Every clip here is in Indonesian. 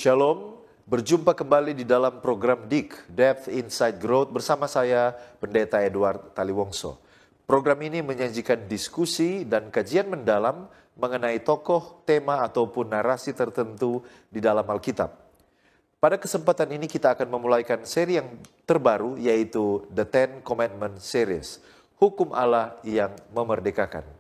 Shalom, berjumpa kembali di dalam program DIG, Depth Insight Growth bersama saya, Pendeta Edward Taliwongso. Program ini menyajikan diskusi dan kajian mendalam mengenai tokoh, tema, ataupun narasi tertentu di dalam Alkitab. Pada kesempatan ini kita akan memulaikan seri yang terbaru yaitu The Ten Commandments Series, Hukum Allah yang Memerdekakan.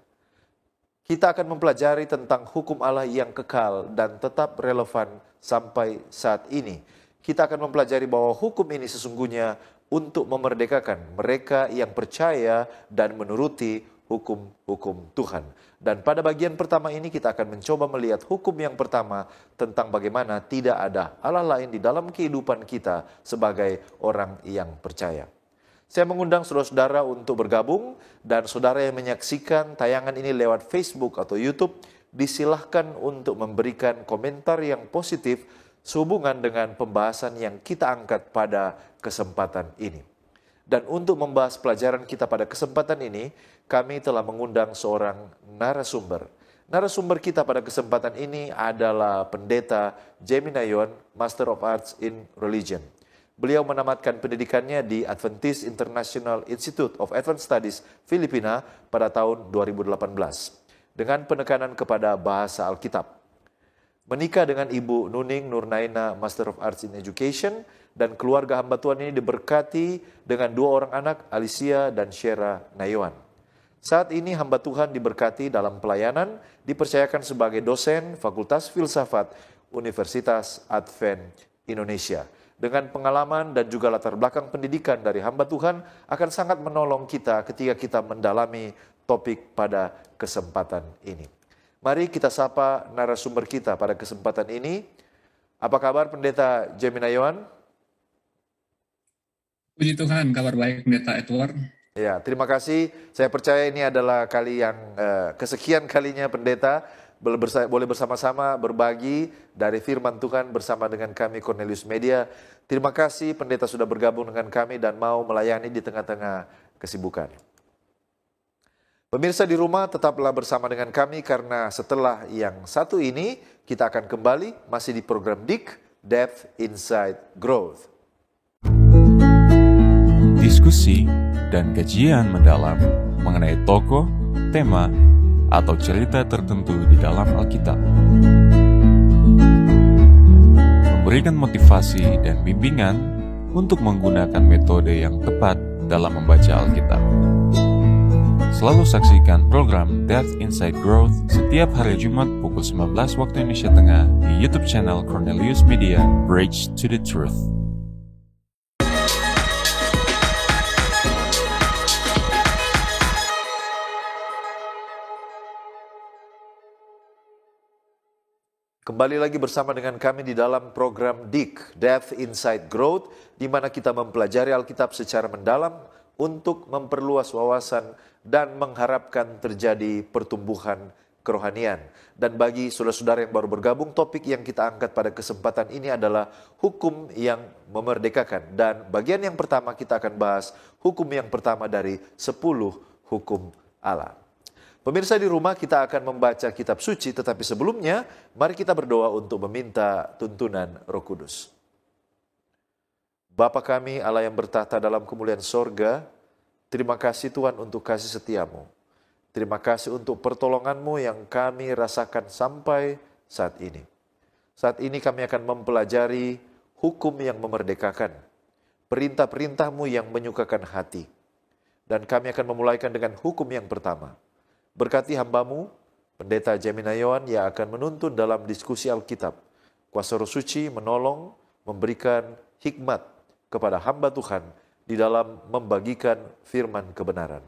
Kita akan mempelajari tentang hukum Allah yang kekal dan tetap relevan sampai saat ini. Kita akan mempelajari bahwa hukum ini sesungguhnya untuk memerdekakan mereka yang percaya dan menuruti hukum-hukum Tuhan. Dan pada bagian pertama ini kita akan mencoba melihat hukum yang pertama tentang bagaimana tidak ada Allah lain di dalam kehidupan kita sebagai orang yang percaya. Saya mengundang saudara-saudara untuk bergabung dan saudara yang menyaksikan tayangan ini lewat Facebook atau YouTube, disilahkan untuk memberikan komentar yang positif sehubungan dengan pembahasan yang kita angkat pada kesempatan ini. Dan untuk membahas pelajaran kita pada kesempatan ini, kami telah mengundang seorang narasumber. Narasumber kita pada kesempatan ini adalah Pendeta Jamie Nayon, Master of Arts in Religion. Beliau menamatkan pendidikannya di Adventist International Institute of Advanced Studies Filipina pada tahun 2018 dengan penekanan kepada bahasa Alkitab. Menikah dengan Ibu Nuning Nurnaina, Master of Arts in Education, dan keluarga hamba Tuhan ini diberkati dengan 2 orang anak, Alicia dan Shera Nayon. Saat ini hamba Tuhan diberkati dalam pelayanan, dipercayakan sebagai dosen Fakultas Filsafat Universitas Advent Indonesia. Dengan pengalaman dan juga latar belakang pendidikan dari hamba Tuhan akan sangat menolong kita ketika kita mendalami topik pada kesempatan ini. Mari kita sapa narasumber kita pada kesempatan ini. Apa kabar Pendeta Jamie Nayon? Puji Tuhan, kabar baik Pendeta Edward. Ya, terima kasih. Saya percaya ini adalah kali yang kesekian kalinya Pendeta boleh bersama-sama berbagi dari firman Tuhan bersama dengan kami Cornelius Media. Terima kasih Pendeta sudah bergabung dengan kami dan mau melayani di tengah-tengah kesibukan. Pemirsa di rumah tetaplah bersama dengan kami karena setelah yang satu ini kita akan kembali masih di program DIG, Depth Insight Growth. Diskusi dan kajian mendalam mengenai tokoh, tema, atau cerita tertentu di dalam Alkitab. Memberikan motivasi dan bimbingan untuk menggunakan metode yang tepat dalam membaca Alkitab. Selalu saksikan program Depth Insight Growth setiap hari Jumat pukul 19 waktu Indonesia Tengah di YouTube channel Cornelius Media, Bridge to the Truth. Kembali lagi bersama dengan kami di dalam program DIG, Depth Insight Growth, di mana kita mempelajari Alkitab secara mendalam untuk memperluas wawasan dan mengharapkan terjadi pertumbuhan kerohanian. Dan bagi saudara-saudara yang baru bergabung, topik yang kita angkat pada kesempatan ini adalah hukum yang memerdekakan. Dan bagian yang pertama kita akan bahas hukum yang pertama dari 10 hukum Allah. Pemirsa di rumah, kita akan membaca kitab suci, tetapi sebelumnya mari kita berdoa untuk meminta tuntunan Roh Kudus. Bapa kami, Allah yang bertahta dalam kemuliaan sorga, terima kasih Tuhan untuk kasih setiamu. Terima kasih untuk pertolonganmu yang kami rasakan sampai saat ini. Saat ini kami akan mempelajari hukum yang memerdekakan, perintah-perintahmu yang menyukakan hati. Dan kami akan memulaikan dengan hukum yang pertama. Berkati hambamu, Pendeta Jamie Nayon yang akan menuntun dalam diskusi Alkitab. Kuasa Roh Suci menolong, memberikan hikmat kepada hamba Tuhan di dalam membagikan firman kebenaran.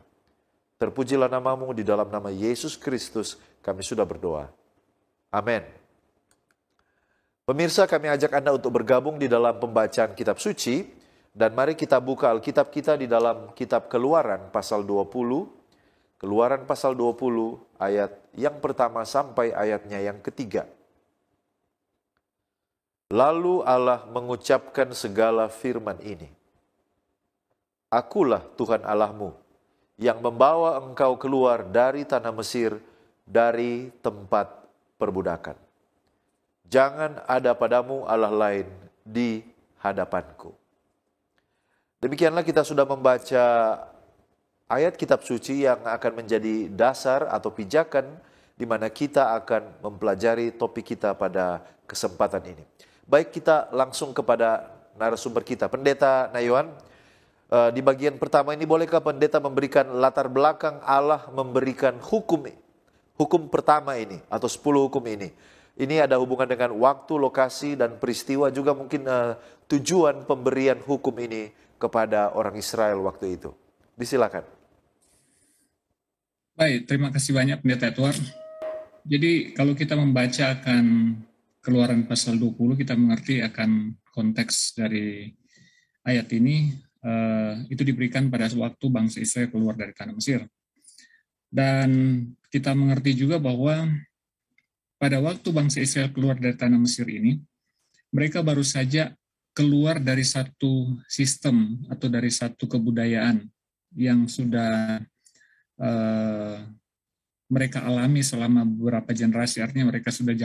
Terpujilah namamu, di dalam nama Yesus Kristus kami sudah berdoa. Amin. Pemirsa, kami ajak Anda untuk bergabung di dalam pembacaan kitab suci. Dan mari kita buka Alkitab kita di dalam kitab Keluaran pasal 20. Keluaran pasal 20 ayat yang pertama sampai ayatnya yang ketiga. Lalu Allah mengucapkan segala firman ini. Akulah Tuhan Allahmu yang membawa engkau keluar dari tanah Mesir, dari tempat perbudakan. Jangan ada padamu Allah lain di hadapanku. Demikianlah kita sudah membaca ayat kitab suci yang akan menjadi dasar atau pijakan di mana kita akan mempelajari topik kita pada kesempatan ini. Baik, kita langsung kepada narasumber kita, Pendeta Nayuan. Di bagian pertama ini, bolehkah pendeta memberikan latar belakang Allah memberikan hukum pertama ini atau 10 hukum ini? Ini ada hubungan dengan waktu, lokasi, dan peristiwa, juga mungkin tujuan pemberian hukum ini kepada orang Israel waktu itu. Disilakan. Baik, terima kasih banyak Pendeta Edward. Jadi kalau kita membaca akan Keluaran pasal 20, kita mengerti akan konteks dari ayat ini. Itu diberikan pada waktu bangsa Israel keluar dari tanah Mesir. Dan kita mengerti juga bahwa pada waktu bangsa Israel keluar dari tanah Mesir ini, mereka baru saja keluar dari satu sistem atau dari satu kebudayaan yang sudah mereka alami selama beberapa generasi. Artinya mereka sudah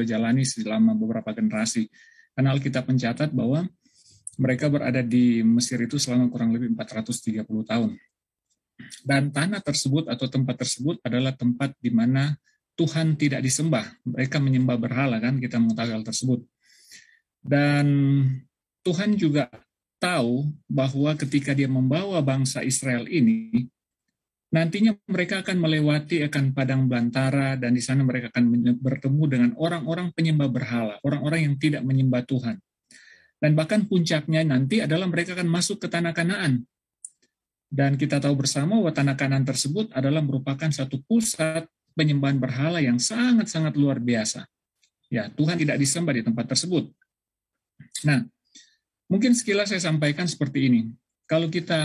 jalani selama beberapa generasi. Karena Alkitab mencatat bahwa mereka berada di Mesir itu selama kurang lebih 430 tahun. Dan tanah tersebut atau tempat tersebut adalah tempat di mana Tuhan tidak disembah. Mereka menyembah berhala, kan, kita mengetahui hal tersebut. Dan Tuhan juga tahu bahwa ketika dia membawa bangsa Israel ini, nantinya mereka akan melewati akan padang belantara, dan di sana mereka akan bertemu dengan orang-orang penyembah berhala, orang-orang yang tidak menyembah Tuhan. Dan bahkan puncaknya nanti adalah mereka akan masuk ke tanah Kanaan. Dan kita tahu bersama bahwa tanah Kanaan tersebut adalah merupakan satu pusat penyembahan berhala yang sangat-sangat luar biasa. Ya, Tuhan tidak disembah di tempat tersebut. Nah, mungkin sekilas saya sampaikan seperti ini. Kalau kita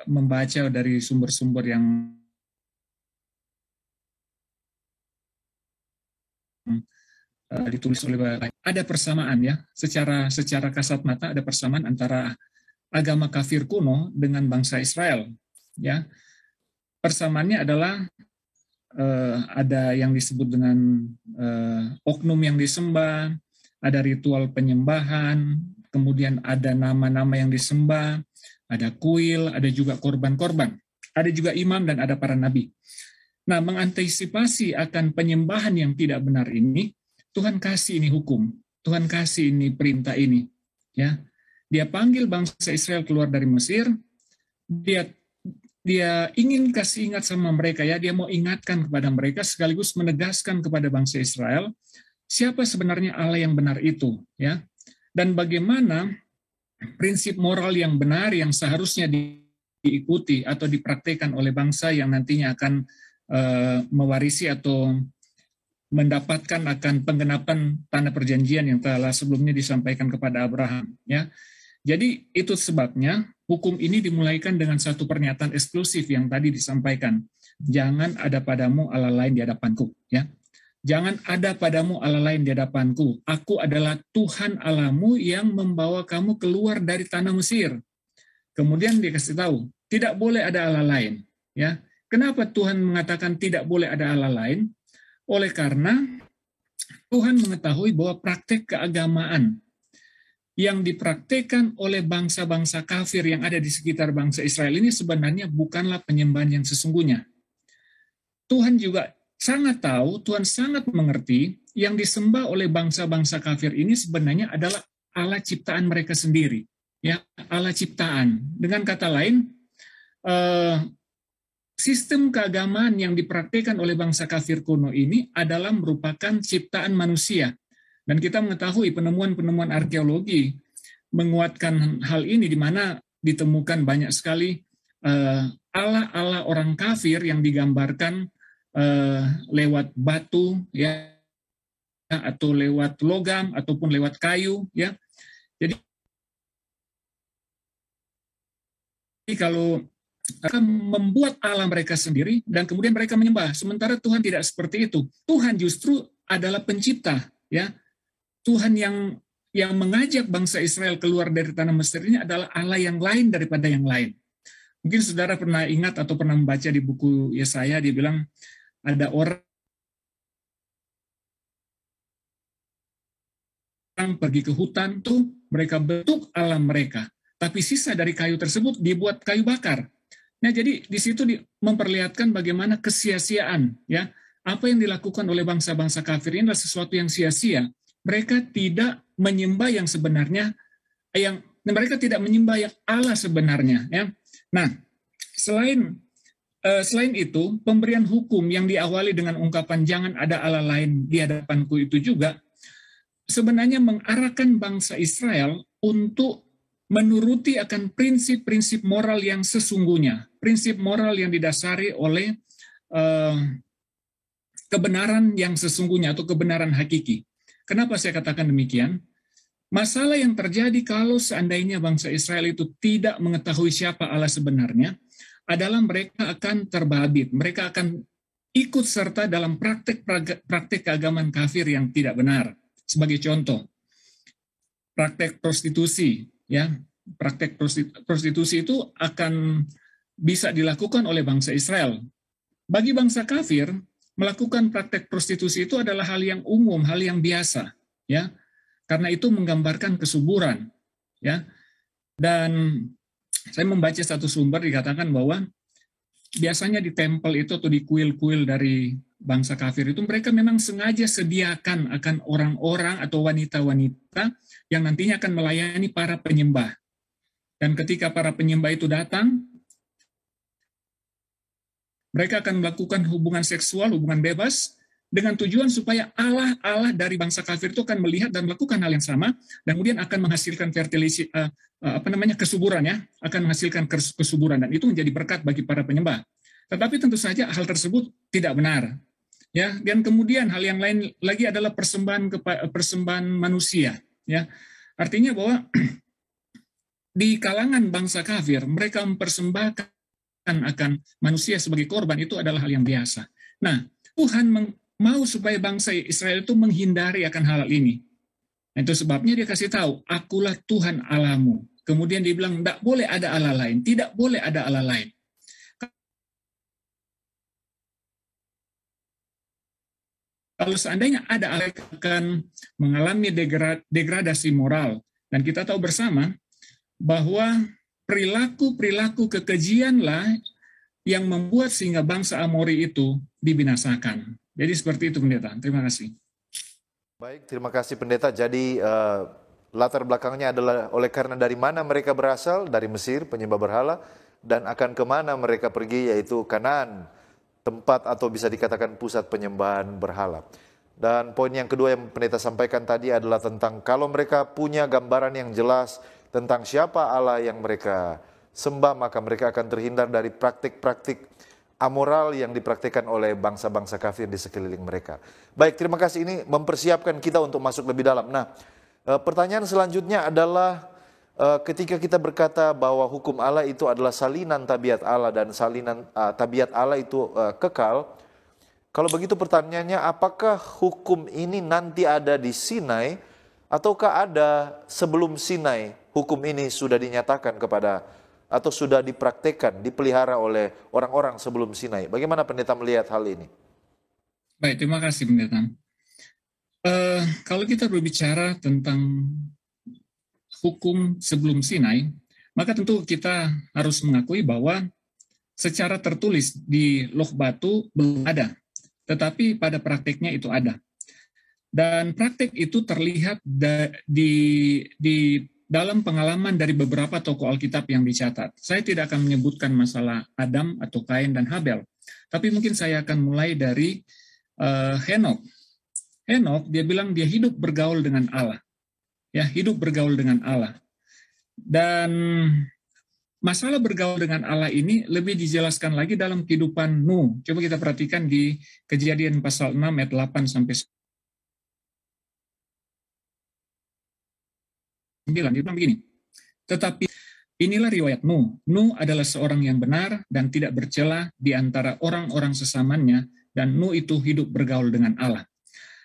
membaca dari sumber-sumber yang ditulis oleh ada persamaan, ya, secara kasat mata ada persamaan antara agama kafir kuno dengan bangsa Israel, ya. Persamaannya adalah ada yang disebut dengan oknum yang disembah, ada ritual penyembahan, kemudian ada nama-nama yang disembah, ada kuil, ada juga korban-korban, ada juga imam dan ada para nabi. Nah, mengantisipasi akan penyembahan yang tidak benar ini, Tuhan kasih ini hukum, Tuhan kasih ini perintah ini, ya. Dia panggil bangsa Israel keluar dari Mesir, dia ingin kasih ingat sama mereka, ya, dia mau ingatkan kepada mereka sekaligus menegaskan kepada bangsa Israel siapa sebenarnya Allah yang benar itu, ya. Dan bagaimana prinsip moral yang benar yang seharusnya diikuti atau dipraktikkan oleh bangsa yang nantinya akan mewarisi atau mendapatkan akan penggenapan tanah perjanjian yang telah sebelumnya disampaikan kepada Abraham, ya. Jadi itu sebabnya hukum ini dimulaikan dengan satu pernyataan eksklusif yang tadi disampaikan. Jangan ada padamu Allah lain di hadapanku, ya. Jangan ada padamu Allah lain di hadapanku. Aku adalah Tuhan Allahmu yang membawa kamu keluar dari tanah Mesir. Kemudian dia kasih tahu, tidak boleh ada Allah lain, ya. Kenapa Tuhan mengatakan tidak boleh ada Allah lain? Oleh karena Tuhan mengetahui bahwa praktek keagamaan yang dipraktekkan oleh bangsa-bangsa kafir yang ada di sekitar bangsa Israel ini sebenarnya bukanlah penyembahan yang sesungguhnya. Tuhan juga sangat tahu, Tuhan sangat mengerti yang disembah oleh bangsa-bangsa kafir ini sebenarnya adalah Allah ciptaan mereka sendiri, ya, Allah ciptaan. Dengan kata lain, sistem keagamaan yang dipraktikkan oleh bangsa kafir kuno ini adalah merupakan ciptaan manusia. Dan kita mengetahui penemuan-penemuan arkeologi menguatkan hal ini, di mana ditemukan banyak sekali Allah-Allah orang kafir yang digambarkan lewat batu, ya, atau lewat logam ataupun lewat kayu, ya. Jadi kalau mereka membuat Allah mereka sendiri dan kemudian mereka menyembah, sementara Tuhan tidak seperti itu. Tuhan justru adalah pencipta, ya. Tuhan yang mengajak bangsa Israel keluar dari tanah Mesir ini adalah Allah yang lain daripada yang lain. Mungkin saudara pernah ingat atau pernah membaca di buku Yesaya, dia bilang ada orang pergi ke hutan tuh, mereka bentuk alam mereka. Tapi sisa dari kayu tersebut dibuat kayu bakar. Nah, jadi di situ memperlihatkan bagaimana kesia-siaan, ya. Apa yang dilakukan oleh bangsa-bangsa kafir ini adalah sesuatu yang sia-sia. Mereka tidak menyembah yang sebenarnya, mereka tidak menyembah yang Allah sebenarnya, ya. Nah, selain itu, pemberian hukum yang diawali dengan ungkapan jangan ada Allah lain di hadapanku itu juga sebenarnya mengarahkan bangsa Israel untuk menuruti akan prinsip-prinsip moral yang sesungguhnya, prinsip moral yang didasari oleh kebenaran yang sesungguhnya atau kebenaran hakiki. Kenapa saya katakan demikian? Masalah yang terjadi kalau seandainya bangsa Israel itu tidak mengetahui siapa Allah sebenarnya adalah mereka akan terbabit, mereka akan ikut serta dalam praktek keagamaan kafir yang tidak benar. Sebagai contoh, praktek prostitusi, ya, praktek prostitusi itu akan bisa dilakukan oleh bangsa Israel. Bagi bangsa kafir, melakukan praktek prostitusi itu adalah hal yang umum, hal yang biasa, ya, karena itu menggambarkan kesuburan, ya. Dan saya membaca satu sumber dikatakan bahwa biasanya di tempel itu atau di kuil-kuil dari bangsa kafir itu mereka memang sengaja sediakan akan orang-orang atau wanita-wanita yang nantinya akan melayani para penyembah. Dan ketika para penyembah itu datang, mereka akan melakukan hubungan seksual, hubungan bebas, dengan tujuan supaya Allah dari bangsa kafir itu akan melihat dan melakukan hal yang sama, dan kemudian akan menghasilkan kesuburan, ya, akan menghasilkan kesuburan, dan itu menjadi berkat bagi para penyembah. Tetapi tentu saja hal tersebut tidak benar, ya. Dan kemudian hal yang lain lagi adalah persembahan manusia, ya. Artinya bahwa di kalangan bangsa kafir mereka mempersembahkan akan manusia sebagai korban itu adalah hal yang biasa. Nah, Tuhan mau supaya bangsa Israel itu menghindari akan hal ini. Nah, itu sebabnya dia kasih tahu, akulah Tuhan Allahmu. Kemudian dia bilang, tidak boleh ada Allah lain. Tidak boleh ada Allah lain. Kalau seandainya ada Allah akan mengalami degradasi moral. Dan kita tahu bersama bahwa perilaku kekejianlah yang membuat sehingga bangsa Amori itu dibinasakan. Jadi seperti itu, Pendeta. Terima kasih. Baik, terima kasih Pendeta. Jadi latar belakangnya adalah oleh karena dari mana mereka berasal, dari Mesir, penyembah berhala, dan akan kemana mereka pergi, yaitu Kanaan, tempat atau bisa dikatakan pusat penyembahan berhala. Dan poin yang kedua yang Pendeta sampaikan tadi adalah tentang kalau mereka punya gambaran yang jelas tentang siapa Allah yang mereka sembah, maka mereka akan terhindar dari praktik-praktik amoral yang dipraktikkan oleh bangsa-bangsa kafir di sekeliling mereka. Baik, terima kasih, ini mempersiapkan kita untuk masuk lebih dalam. Nah, pertanyaan selanjutnya adalah ketika kita berkata bahwa hukum Allah itu adalah salinan tabiat Allah dan salinan tabiat Allah itu kekal, kalau begitu pertanyaannya, apakah hukum ini nanti ada di Sinai ataukah ada sebelum Sinai? Hukum ini sudah dinyatakan kepada atau sudah dipraktekkan, dipelihara oleh orang-orang sebelum Sinai. Bagaimana Pendeta melihat hal ini? Baik, terima kasih Pendeta. Kalau kita berbicara tentang hukum sebelum Sinai, maka tentu kita harus mengakui bahwa secara tertulis di Loh Batu belum ada, tetapi pada prakteknya itu ada. Dan praktek itu terlihat di dalam pengalaman dari beberapa tokoh Alkitab yang dicatat. Saya tidak akan menyebutkan masalah Adam atau Kain dan Habel, tapi mungkin saya akan mulai dari Henok. Henok, dia bilang dia hidup bergaul dengan Allah. Ya, hidup bergaul dengan Allah. Dan masalah bergaul dengan Allah ini lebih dijelaskan lagi dalam kehidupan Nuh. Coba kita perhatikan di Kejadian pasal 6 ayat 8 sampai 9, dia bilang begini, tetapi inilah riwayat Nuh. Nuh adalah seorang yang benar dan tidak bercela di antara orang-orang sesamanya, dan Nuh itu hidup bergaul dengan Allah.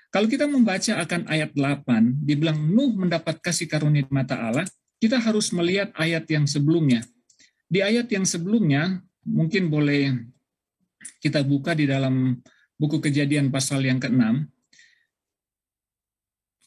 Kalau kita membaca akan ayat 8, dibilang Nuh mendapat kasih karunia di mata Allah, kita harus melihat ayat yang sebelumnya. Di ayat yang sebelumnya, mungkin boleh kita buka di dalam buku Kejadian pasal yang ke-6,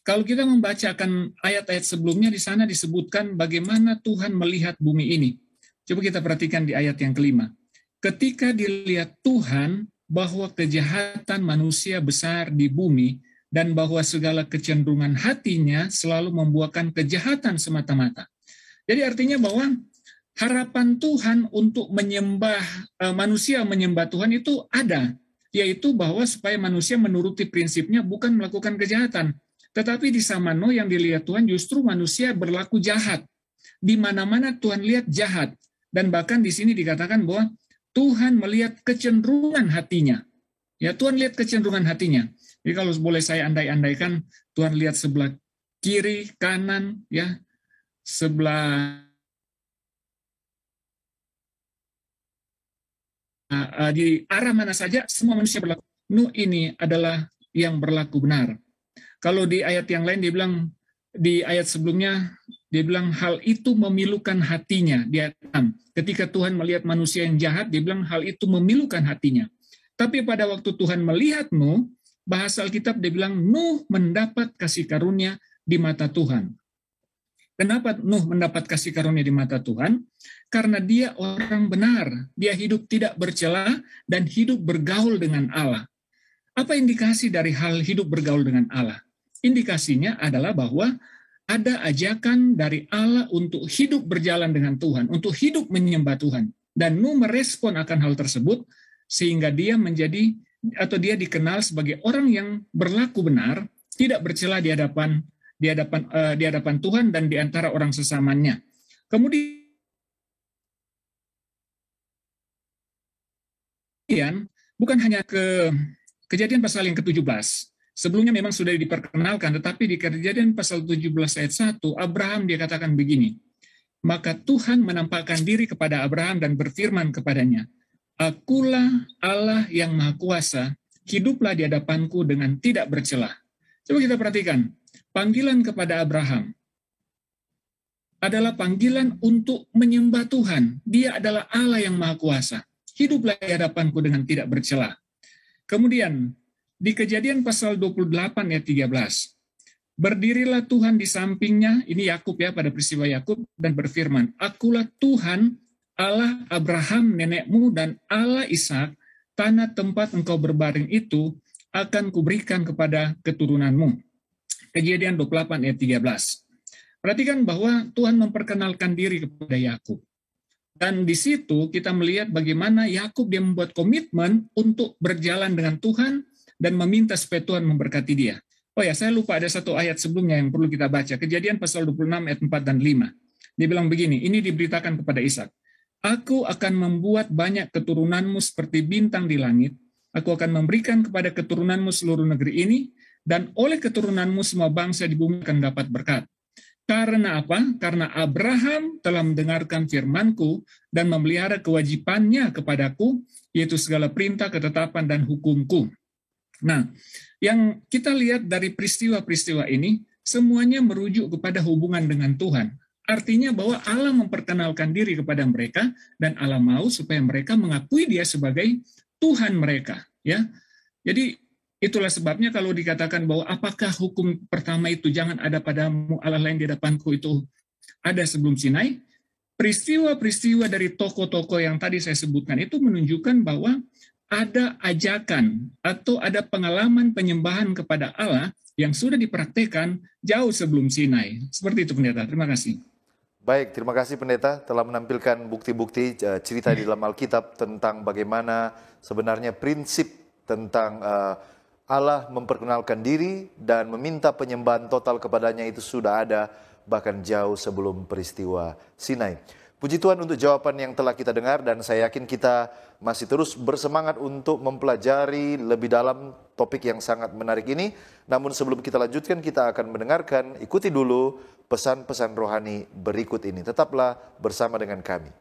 kalau kita membacakan ayat-ayat sebelumnya, di sana disebutkan bagaimana Tuhan melihat bumi ini. Coba kita perhatikan di ayat yang kelima. Ketika dilihat Tuhan bahwa kejahatan manusia besar di bumi dan bahwa segala kecenderungan hatinya selalu membuahkan kejahatan semata-mata. Jadi artinya bahwa harapan Tuhan untuk manusia menyembah Tuhan itu ada, yaitu bahwa supaya manusia menuruti prinsipnya bukan melakukan kejahatan. Tetapi di Samano yang dilihat Tuhan justru manusia berlaku jahat. Di mana-mana Tuhan lihat jahat. Dan bahkan di sini dikatakan bahwa Tuhan melihat kecenderungan hatinya. Ya, Tuhan lihat kecenderungan hatinya. Jadi kalau boleh saya andai-andaikan, Tuhan lihat sebelah kiri, kanan, ya, sebelah di arah mana saja, semua manusia berlaku. Ini adalah yang berlaku benar. Kalau di ayat yang lain dia bilang, di ayat sebelumnya dia bilang hal itu memilukan hatinya di ayat 6. Ketika Tuhan melihat manusia yang jahat, dia bilang hal itu memilukan hatinya. Tapi pada waktu Tuhan melihat Nuh, bahasa Alkitab dia bilang Nuh mendapat kasih karunia di mata Tuhan. Kenapa Nuh mendapat kasih karunia di mata Tuhan? Karena dia orang benar, dia hidup tidak bercela dan hidup bergaul dengan Allah. Apa indikasi dari hal hidup bergaul dengan Allah? Indikasinya adalah bahwa ada ajakan dari Allah untuk hidup berjalan dengan Tuhan, untuk hidup menyembah Tuhan. Dan Nuh merespon akan hal tersebut, sehingga dia menjadi, atau dia dikenal sebagai orang yang berlaku benar, tidak bercela di hadapan Tuhan dan di antara orang sesamanya. Kemudian, bukan hanya Kejadian pasal yang ke-17, sebelumnya memang sudah diperkenalkan, tetapi di Kejadian pasal 17 ayat 1, Abraham dia katakan begini, maka Tuhan menampakkan diri kepada Abraham dan berfirman kepadanya, Akulah Allah yang Maha Kuasa, hiduplah di hadapanku dengan tidak bercela. Coba kita perhatikan, panggilan kepada Abraham adalah panggilan untuk menyembah Tuhan. Dia adalah Allah yang Maha Kuasa. Hiduplah di hadapanku dengan tidak bercela. Kemudian, di Kejadian pasal 28 ayat 13, berdirilah Tuhan di sampingnya, ini Yakub ya, pada peristiwa Yakub, dan berfirman, Akulah Tuhan, Allah Abraham nenekmu dan Allah Ishak, tanah tempat engkau berbaring itu akan kuberikan kepada keturunanmu. Kejadian 28 ayat 13. Perhatikan bahwa Tuhan memperkenalkan diri kepada Yakub. Dan di situ kita melihat bagaimana Yakub dia membuat komitmen untuk berjalan dengan Tuhan dan meminta supaya Tuhan memberkati dia. Oh ya, saya lupa ada satu ayat sebelumnya yang perlu kita baca. Kejadian pasal 26 ayat 4 dan 5. Dia bilang begini, ini diberitakan kepada Ishak. Aku akan membuat banyak keturunanmu seperti bintang di langit. Aku akan memberikan kepada keturunanmu seluruh negeri ini, dan oleh keturunanmu semua bangsa di bumi akan dapat berkat. Karena apa? Karena Abraham telah mendengarkan firman-Ku dan memelihara kewajibannya kepadaku, yaitu segala perintah, ketetapan, dan hukum-Ku. Nah, yang kita lihat dari peristiwa-peristiwa ini, semuanya merujuk kepada hubungan dengan Tuhan. Artinya bahwa Allah memperkenalkan diri kepada mereka, dan Allah mau supaya mereka mengakui dia sebagai Tuhan mereka. Ya, jadi itulah sebabnya kalau dikatakan bahwa apakah hukum pertama itu jangan ada padamu Allah lain di hadapanku itu ada sebelum Sinai, peristiwa-peristiwa dari tokoh-tokoh yang tadi saya sebutkan itu menunjukkan bahwa ada ajakan atau ada pengalaman penyembahan kepada Allah yang sudah dipraktekkan jauh sebelum Sinai. Seperti itu, Pendeta. Terima kasih. Baik, terima kasih Pendeta telah menampilkan bukti-bukti cerita di dalam Alkitab tentang bagaimana sebenarnya prinsip tentang Allah memperkenalkan diri dan meminta penyembahan total kepadanya itu sudah ada bahkan jauh sebelum peristiwa Sinai. Puji Tuhan untuk jawaban yang telah kita dengar dan saya yakin kita masih terus bersemangat untuk mempelajari lebih dalam topik yang sangat menarik ini. Namun sebelum kita lanjutkan kita akan mendengarkan, ikuti dulu pesan-pesan rohani berikut ini. Tetaplah bersama dengan kami.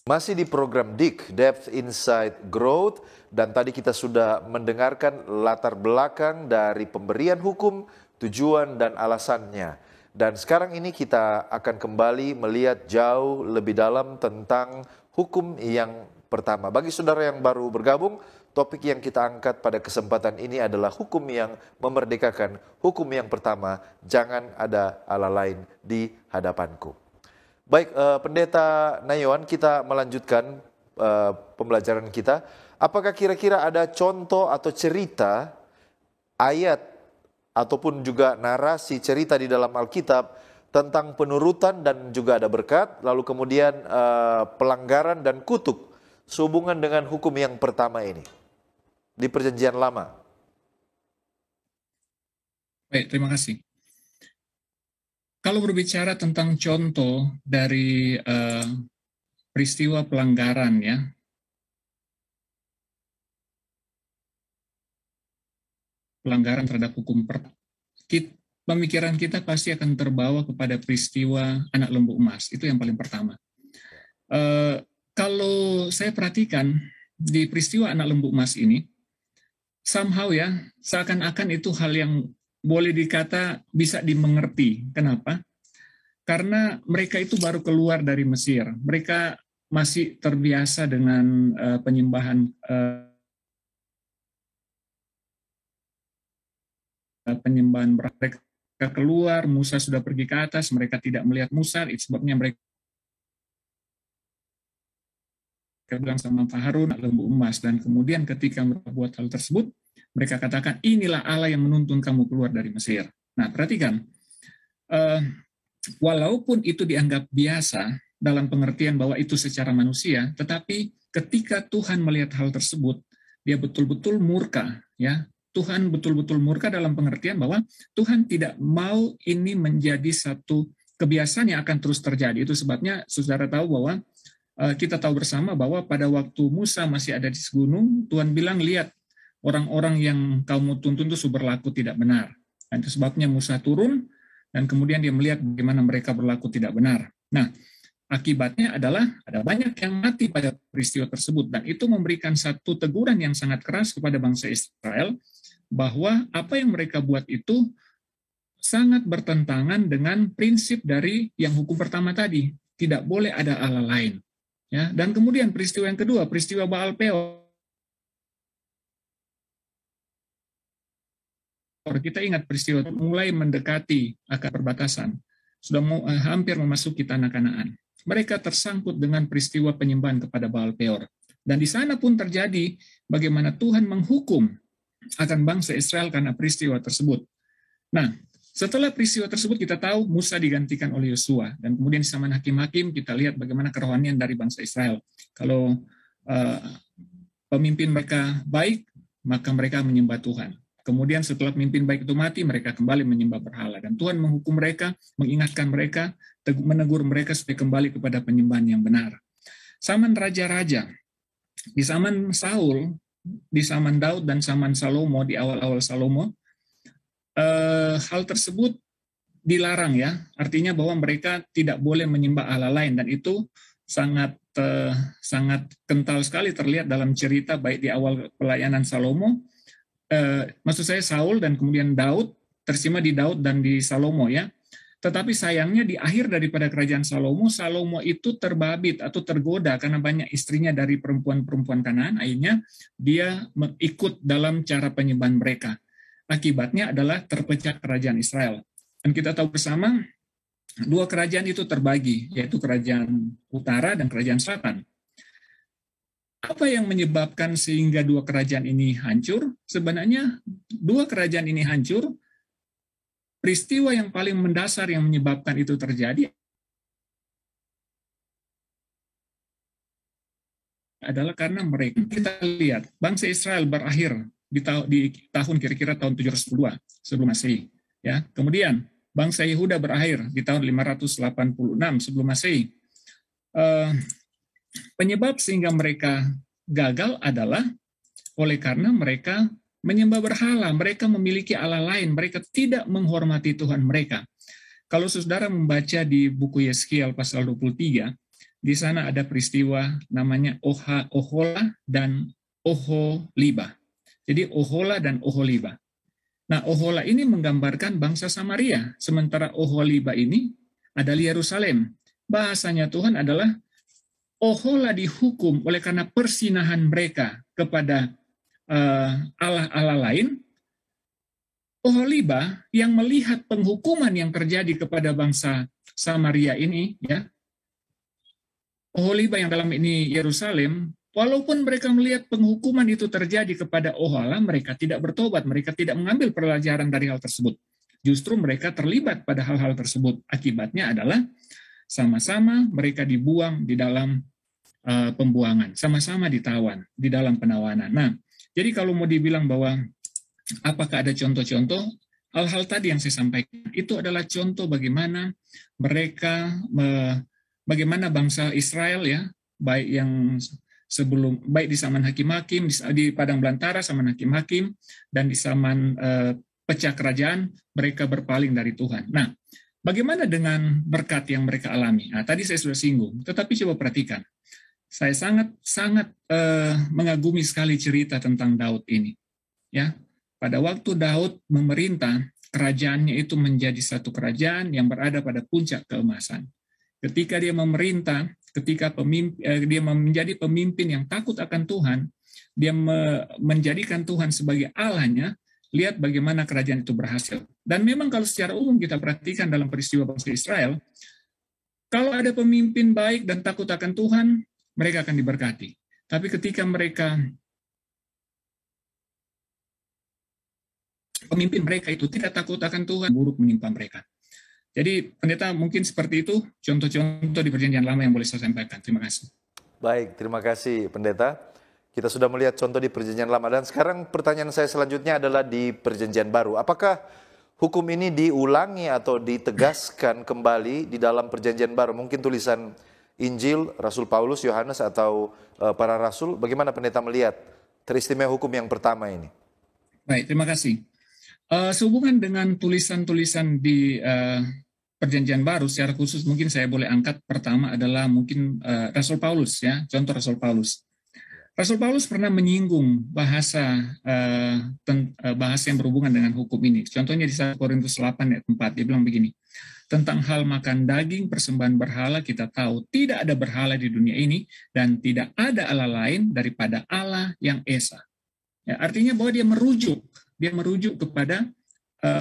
Masih di program DIG, Depth Insight Growth, dan tadi kita sudah mendengarkan latar belakang dari pemberian hukum, tujuan dan alasannya. Dan sekarang ini kita akan kembali melihat jauh lebih dalam tentang hukum yang pertama. Bagi saudara yang baru bergabung, topik yang kita angkat pada kesempatan ini adalah hukum yang memerdekakan. Hukum yang pertama, jangan ada Allah lain di hadapanku. Baik, Pendeta Nayon, kita melanjutkan pembelajaran kita. Apakah kira-kira ada contoh atau cerita, ayat, ataupun juga narasi cerita di dalam Alkitab tentang penurutan dan juga ada berkat, lalu kemudian pelanggaran dan kutuk sehubungan dengan hukum yang pertama ini di Perjanjian Lama? Baik, terima kasih. Kalau berbicara tentang contoh dari peristiwa pelanggaran ya, pelanggaran terhadap hukum pemikiran kita pasti akan terbawa kepada peristiwa anak lembu emas. Itu yang paling pertama. Kalau saya perhatikan di peristiwa anak lembu emas ini, somehow ya, seakan-akan itu hal yang boleh dikata bisa dimengerti. Kenapa? Karena mereka itu baru keluar dari Mesir. Mereka masih terbiasa dengan penyembahan mereka keluar, Musa sudah pergi ke atas, mereka tidak melihat Musa, itu sebabnya mereka bilang sama Harun, lembu emas, dan kemudian ketika mereka buat hal tersebut, mereka katakan, inilah Allah yang menuntun kamu keluar dari Mesir. Nah, perhatikan, walaupun itu dianggap biasa dalam pengertian bahwa itu secara manusia, tetapi ketika Tuhan melihat hal tersebut, dia betul-betul murka, ya. Tuhan betul-betul murka dalam pengertian bahwa Tuhan tidak mau ini menjadi satu kebiasaan yang akan terus terjadi. Itu sebabnya saudara tahu bahwa kita tahu bersama bahwa pada waktu Musa masih ada di gunung, Tuhan bilang, lihat, orang-orang yang kamu tuntun itu berlaku tidak benar. Dan itu sebabnya Musa turun, dan kemudian dia melihat bagaimana mereka berlaku tidak benar. Nah, akibatnya adalah ada banyak yang mati pada peristiwa tersebut, dan itu memberikan satu teguran yang sangat keras kepada bangsa Israel, bahwa apa yang mereka buat itu sangat bertentangan dengan prinsip dari yang hukum pertama tadi. Tidak boleh ada Allah lain. Ya, dan kemudian peristiwa yang kedua, peristiwa Baal Peor. Kita ingat peristiwa mulai mendekati akar perbatasan, sudah hampir memasuki tanah Kanaan. Mereka tersangkut dengan peristiwa penyembahan kepada Baal Peor. Dan di sana pun terjadi bagaimana Tuhan menghukum akan bangsa Israel karena peristiwa tersebut. Nah, setelah peristiwa tersebut kita tahu Musa digantikan oleh Yosua, dan kemudian di zaman hakim-hakim kita lihat bagaimana kerohanian dari bangsa Israel. Kalau pemimpin mereka baik, maka mereka menyembah Tuhan. Kemudian setelah pemimpin baik itu mati, mereka kembali menyembah berhala. Dan Tuhan menghukum mereka, mengingatkan mereka, menegur mereka supaya kembali kepada penyembahan yang benar. Zaman raja-raja, di zaman Saul, di zaman Daud dan zaman Salomo, di awal-awal Salomo, hal tersebut dilarang ya. Artinya bahwa mereka tidak boleh menyembah Allah lain, dan itu sangat kental sekali terlihat dalam cerita baik di awal pelayanan Salomo, maksud saya Saul dan kemudian Daud, tersimak di Daud dan di Salomo ya. Tetapi sayangnya di akhir daripada kerajaan Salomo, Salomo itu terbabit atau tergoda karena banyak istrinya dari perempuan-perempuan Kanaan. Akhirnya dia ikut dalam cara penyembahan mereka. Akibatnya adalah terpecah kerajaan Israel. Dan kita tahu bersama dua kerajaan itu terbagi, yaitu kerajaan utara dan kerajaan selatan. Apa yang menyebabkan sehingga dua kerajaan ini hancur? Sebenarnya dua kerajaan ini hancur, peristiwa yang paling mendasar yang menyebabkan itu terjadi adalah karena mereka, kita lihat, bangsa Israel berakhir di tahun kira-kira tahun 702 sebelum Masehi. Ya. Kemudian bangsa Yehuda berakhir di tahun 586 sebelum Masehi. Penyebab sehingga mereka gagal adalah oleh karena mereka menyembah berhala, mereka memiliki Allah lain, mereka tidak menghormati Tuhan mereka. Kalau saudara membaca di buku Yeskiel pasal 23, di sana ada peristiwa namanya Ohola dan Oholiba. Jadi Ohola dan Oholiba. Nah, Ohola ini menggambarkan bangsa Samaria, sementara Oholiba ini adalah Yerusalem. Bahasanya Tuhan adalah Ohola dihukum oleh karena persinahan mereka kepada Allah-Allah lain. Oholiba yang melihat penghukuman yang terjadi kepada bangsa Samaria ini, ya, Oholiba yang dalam ini Yerusalem, walaupun mereka melihat penghukuman itu terjadi kepada Ohola, mereka tidak bertobat, mereka tidak mengambil pelajaran dari hal tersebut. Justru mereka terlibat pada hal-hal tersebut. Akibatnya adalah sama-sama mereka dibuang di dalam pembuangan, sama-sama ditawan di dalam penawanan. Nah, jadi kalau mau dibilang bahwa apakah ada contoh-contoh, hal-hal tadi yang saya sampaikan, itu adalah contoh bagaimana mereka bagaimana bangsa Israel, ya, baik yang sebelum, baik di zaman hakim-hakim, di padang belantara zaman hakim-hakim, dan di zaman pecah kerajaan, mereka berpaling dari Tuhan. Nah, bagaimana dengan berkat yang mereka alami? Nah, tadi saya sudah singgung, tetapi coba perhatikan. Saya sangat mengagumi sekali cerita tentang Daud ini. Ya, pada waktu Daud memerintah, kerajaannya itu menjadi satu kerajaan yang berada pada puncak keemasan. Ketika dia memerintah, ketika dia menjadi pemimpin yang takut akan Tuhan, dia menjadikan Tuhan sebagai Allahnya, lihat bagaimana kerajaan itu berhasil. Dan memang kalau secara umum kita perhatikan dalam peristiwa bangsa Israel, kalau ada pemimpin baik dan takut akan Tuhan, mereka akan diberkati. Tapi ketika pemimpin mereka itu tidak takut akan Tuhan, buruk menimpa mereka. Jadi pendeta mungkin seperti itu contoh-contoh di perjanjian lama yang boleh saya sampaikan. Terima kasih. Baik, terima kasih pendeta. Kita sudah melihat contoh di perjanjian lama, dan sekarang pertanyaan saya selanjutnya adalah di perjanjian baru. Apakah hukum ini diulangi atau ditegaskan kembali di dalam perjanjian baru? Mungkin tulisan Injil, Rasul Paulus, Yohanes, atau para rasul. Bagaimana pendeta melihat teristimewa hukum yang pertama ini? Baik, terima kasih. Sehubungan dengan tulisan-tulisan di perjanjian baru, secara khusus mungkin saya boleh angkat pertama adalah mungkin Rasul Paulus, ya, contoh Rasul Paulus. Rasul Paulus pernah menyinggung bahasa yang berhubungan dengan hukum ini. Contohnya di 1 Korintus 8 ayat 4, dia bilang begini, tentang hal makan daging persembahan berhala kita tahu tidak ada berhala di dunia ini dan tidak ada Allah lain daripada Allah yang Esa. Ya, artinya bahwa dia merujuk kepada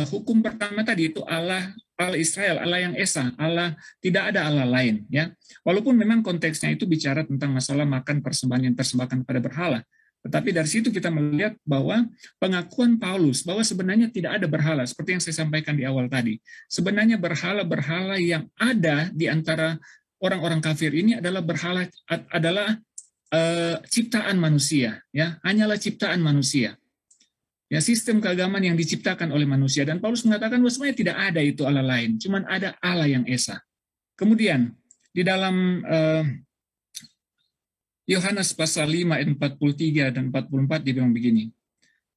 hukum pertama tadi, itu Allah Israel, Allah yang Esa, Allah, tidak ada Allah lain, ya. Walaupun memang konteksnya itu bicara tentang masalah makan persembahan yang persembahkan kepada berhala, tetapi dari situ kita melihat bahwa pengakuan Paulus bahwa sebenarnya tidak ada berhala, seperti yang saya sampaikan di awal tadi. Sebenarnya berhala-berhala yang ada di antara orang-orang kafir ini adalah ciptaan manusia, ya, hanyalah ciptaan manusia. Ya, sistem keagamaan yang diciptakan oleh manusia, dan Paulus mengatakan bahwa sebenarnya tidak ada itu Allah lain, cuman ada Allah yang Esa. Kemudian di dalam Yohanes pasal 5 ayat 43 dan 44 dia bilang begini.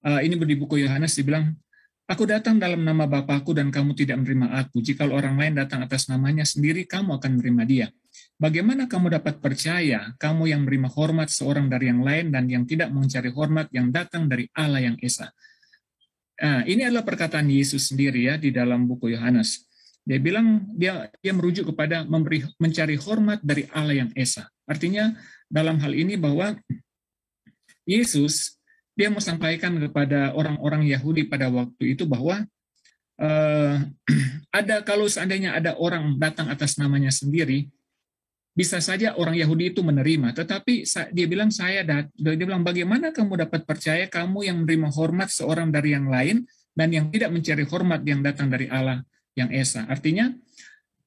Ini di buku Yohanes dibilang, aku datang dalam nama Bapakku dan kamu tidak menerima aku. Jika orang lain datang atas namanya sendiri, kamu akan menerima dia. Bagaimana kamu dapat percaya, kamu yang menerima hormat seorang dari yang lain dan yang tidak mencari hormat yang datang dari Allah yang Esa? Nah, ini adalah perkataan Yesus sendiri, ya, di dalam buku Yohanes. Dia bilang dia merujuk kepada mencari hormat dari Allah yang Esa. Artinya dalam hal ini bahwa Yesus dia mau sampaikan kepada orang-orang Yahudi pada waktu itu bahwa kalau seandainya ada orang datang atas namanya sendiri, bisa saja orang Yahudi itu menerima, tetapi dia bilang bagaimana kamu dapat percaya, kamu yang menerima hormat seorang dari yang lain dan yang tidak mencari hormat yang datang dari Allah yang Esa. Artinya,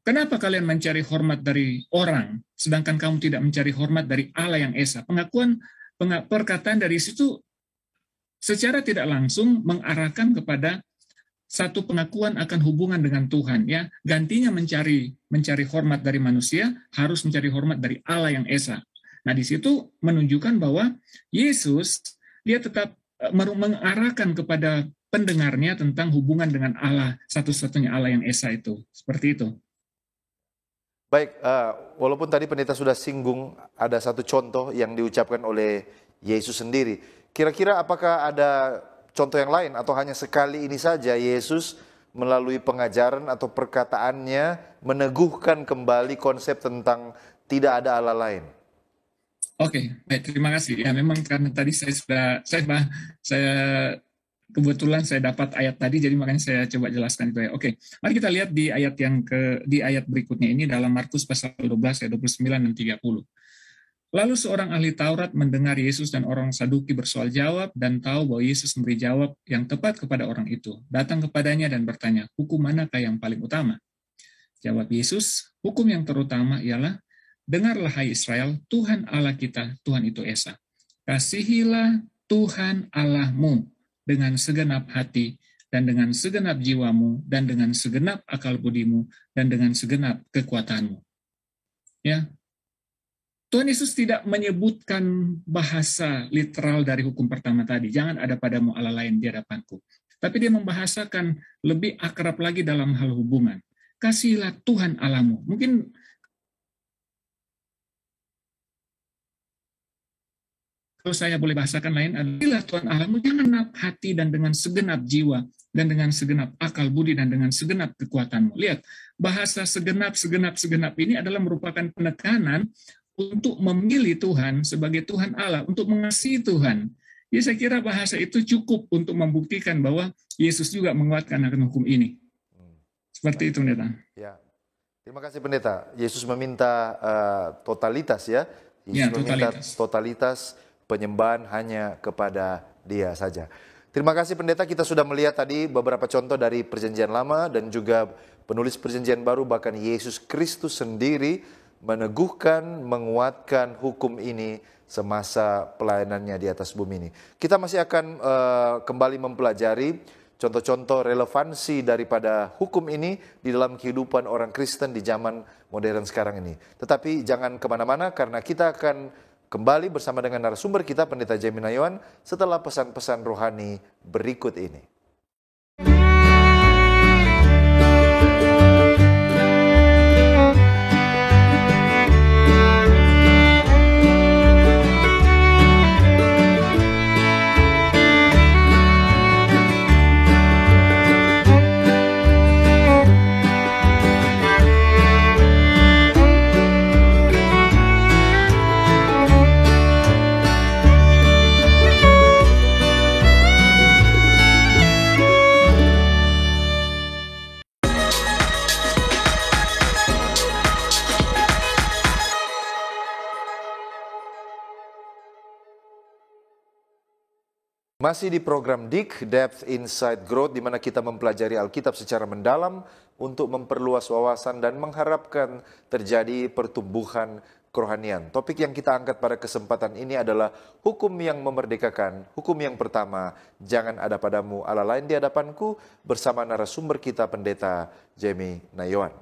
kenapa kalian mencari hormat dari orang sedangkan kamu tidak mencari hormat dari Allah yang Esa? Perkataan dari situ secara tidak langsung mengarahkan kepada satu pengakuan akan hubungan dengan Tuhan, ya. Gantinya mencari hormat dari manusia, harus mencari hormat dari Allah yang Esa. Nah, di situ menunjukkan bahwa Yesus dia tetap mengarahkan kepada pendengarnya tentang hubungan dengan Allah, satu-satunya Allah yang Esa itu. Seperti itu. Baik, walaupun tadi pendeta sudah singgung ada satu contoh yang diucapkan oleh Yesus sendiri. Kira-kira apakah ada contoh yang lain atau hanya sekali ini saja Yesus melalui pengajaran atau perkataannya meneguhkan kembali konsep tentang tidak ada Allah lain? Oke, baik, terima kasih. Ya, memang karena tadi saya kebetulan saya dapat ayat tadi, jadi makanya saya coba jelaskan itu ya. Oke, mari kita lihat di ayat berikutnya ini dalam Markus pasal 12 ayat 29 dan 30. Lalu seorang ahli Taurat mendengar Yesus dan orang Saduki bersoal jawab dan tahu bahwa Yesus memberi jawab yang tepat kepada orang itu. Datang kepadanya dan bertanya, hukum manakah yang paling utama? Jawab Yesus, hukum yang terutama ialah, dengarlah hai Israel, Tuhan Allah kita, Tuhan itu Esa. Kasihilah Tuhan Allahmu dengan segenap hati, dan dengan segenap jiwamu, dan dengan segenap akal budimu, dan dengan segenap kekuatanmu. Ya, Tuhan Yesus tidak menyebutkan bahasa literal dari hukum pertama tadi, jangan ada padamu Allah lain di hadapanku. Tapi dia membahasakan lebih akrab lagi dalam hal hubungan. Kasihilah Tuhan Allahmu. Mungkin kalau saya boleh bahasakan lain, adalah Tuhan Allahmu dengan segenap hati dan dengan segenap jiwa dan dengan segenap akal budi dan dengan segenap kekuatanmu. Lihat, bahasa segenap ini adalah merupakan penekanan untuk memilih Tuhan sebagai Tuhan Allah, untuk mengasihi Tuhan. Ya, saya kira bahasa itu cukup untuk membuktikan bahwa Yesus juga menguatkan akan hukum ini. Seperti itu, Pendeta. Ya. Terima kasih, Pendeta. Yesus meminta totalitas ya. Yesus meminta totalitas penyembahan hanya kepada Dia saja. Terima kasih, Pendeta. Kita sudah melihat tadi beberapa contoh dari Perjanjian Lama dan juga penulis Perjanjian Baru, bahkan Yesus Kristus sendiri meneguhkan, menguatkan hukum ini semasa pelayanannya di atas bumi ini. Kita masih akan kembali mempelajari contoh-contoh relevansi daripada hukum ini di dalam kehidupan orang Kristen di zaman modern sekarang ini. Tetapi jangan kemana-mana karena kita akan kembali bersama dengan narasumber kita, Pendeta Jamie Nayawan, setelah pesan-pesan rohani berikut ini. Masih di program DIK, Depth Insight Growth, di mana kita mempelajari Alkitab secara mendalam untuk memperluas wawasan dan mengharapkan terjadi pertumbuhan kerohanian. Topik yang kita angkat pada kesempatan ini adalah hukum yang memerdekakan. Hukum yang pertama, jangan ada padamu Allah lain di hadapanku, bersama narasumber kita, Pendeta Jamie Nayawan.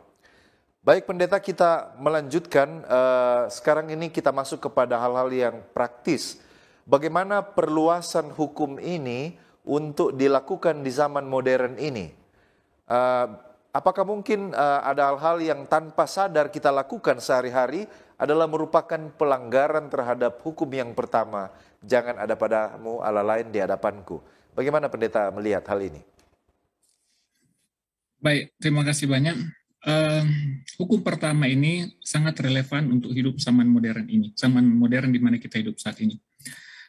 Baik, Pendeta, kita melanjutkan. Sekarang ini kita masuk kepada hal-hal yang praktis. Bagaimana perluasan hukum ini untuk dilakukan di zaman modern ini? Apakah mungkin ada hal-hal yang tanpa sadar kita lakukan sehari-hari adalah merupakan pelanggaran terhadap hukum yang pertama, jangan ada padamu Allah lain di hadapanku. Bagaimana Pendeta melihat hal ini? Baik, terima kasih banyak. Hukum pertama ini sangat relevan untuk hidup zaman modern ini, zaman modern di mana kita hidup saat ini.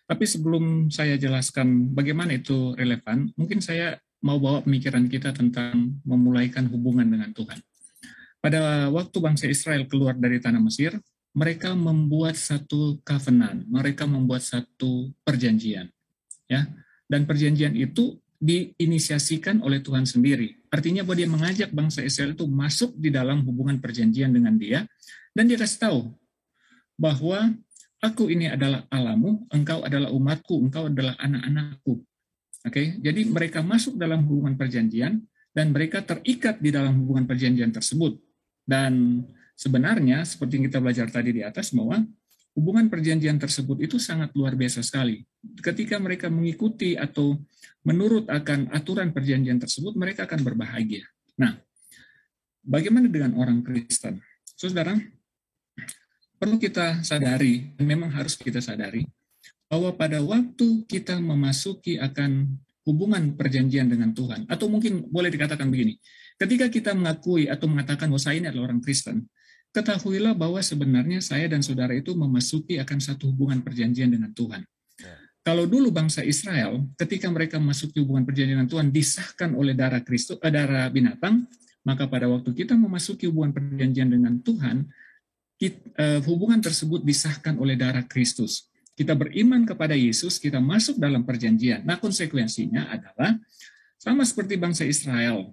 Tapi sebelum saya jelaskan bagaimana itu relevan, mungkin saya mau bawa pemikiran kita tentang memulaikan hubungan dengan Tuhan. Pada waktu bangsa Israel keluar dari tanah Mesir, mereka membuat satu covenant, mereka membuat satu perjanjian, ya. Dan perjanjian itu diinisiasikan oleh Tuhan sendiri. Artinya bahwa dia mengajak bangsa Israel itu masuk di dalam hubungan perjanjian dengan dia, dan dia kasih tahu bahwa aku ini adalah Allahmu, engkau adalah umatku, engkau adalah anak-anakku. Oke, jadi mereka masuk dalam hubungan perjanjian dan mereka terikat di dalam hubungan perjanjian tersebut. Dan sebenarnya seperti yang kita belajar tadi di atas bahwa hubungan perjanjian tersebut itu sangat luar biasa sekali. Ketika mereka mengikuti atau menurut akan aturan perjanjian tersebut, mereka akan berbahagia. Nah, bagaimana dengan orang Kristen? saudara, perlu kita sadari, dan memang harus kita sadari, bahwa pada waktu kita memasuki akan hubungan perjanjian dengan Tuhan, atau mungkin boleh dikatakan begini, ketika kita mengakui atau mengatakan bahwa saya ini adalah orang Kristen, ketahuilah bahwa sebenarnya saya dan saudara itu memasuki akan satu hubungan perjanjian dengan Tuhan. Kalau dulu bangsa Israel, ketika mereka memasuki hubungan perjanjian dengan Tuhan, disahkan oleh darah Kristus, darah binatang, maka pada waktu kita memasuki hubungan perjanjian dengan Tuhan, hubungan tersebut disahkan oleh darah Kristus. Kita beriman kepada Yesus, kita masuk dalam perjanjian. Nah, konsekuensinya adalah sama seperti bangsa Israel.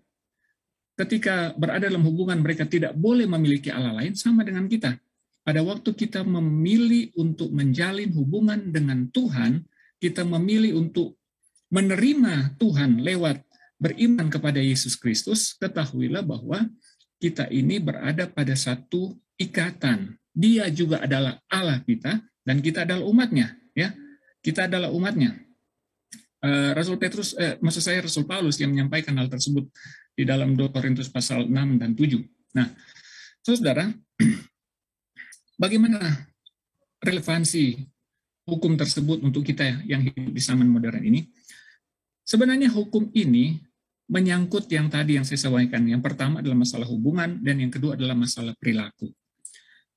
Ketika berada dalam hubungan, mereka tidak boleh memiliki Allah lain, sama dengan kita. Pada waktu kita memilih untuk menjalin hubungan dengan Tuhan, kita memilih untuk menerima Tuhan lewat beriman kepada Yesus Kristus, ketahuilah bahwa kita ini berada pada satu ikatan. Dia juga adalah Allah kita, dan kita adalah umatnya. Ya, kita adalah umatnya. Rasul Paulus yang menyampaikan hal tersebut di dalam 2 Korintus pasal 6 dan 7. Nah, saudara, bagaimana relevansi hukum tersebut untuk kita yang hidup di zaman modern ini? Sebenarnya hukum ini menyangkut yang tadi yang saya sampaikan. Yang pertama adalah masalah hubungan, dan yang kedua adalah masalah perilaku.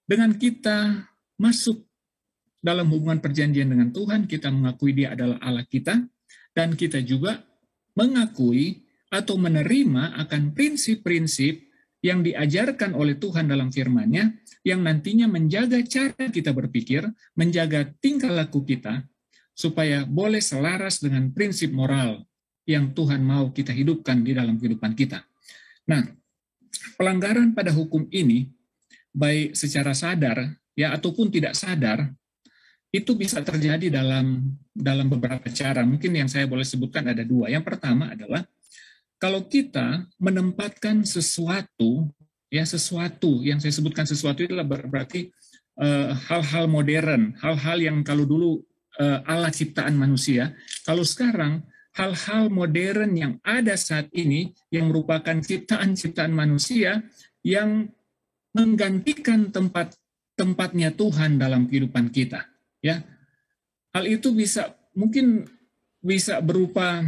Dengan kita masuk dalam hubungan perjanjian dengan Tuhan, kita mengakui Dia adalah Allah kita, dan kita juga mengakui atau menerima akan prinsip-prinsip yang diajarkan oleh Tuhan dalam firman-Nya, yang nantinya menjaga cara kita berpikir, menjaga tingkah laku kita, supaya boleh selaras dengan prinsip moral yang Tuhan mau kita hidupkan di dalam kehidupan kita. Nah, pelanggaran pada hukum ini, baik secara sadar ya ataupun tidak sadar, itu bisa terjadi dalam beberapa cara. Mungkin yang saya boleh sebutkan ada dua. Yang pertama adalah kalau kita menempatkan sesuatu yang saya sebutkan sesuatu itu adalah berarti hal-hal modern, hal-hal yang kalau dulu ala ciptaan manusia, kalau sekarang hal-hal modern yang ada saat ini yang merupakan ciptaan-ciptaan manusia yang menggantikan tempatnya Tuhan dalam kehidupan kita. Ya, hal itu mungkin bisa berupa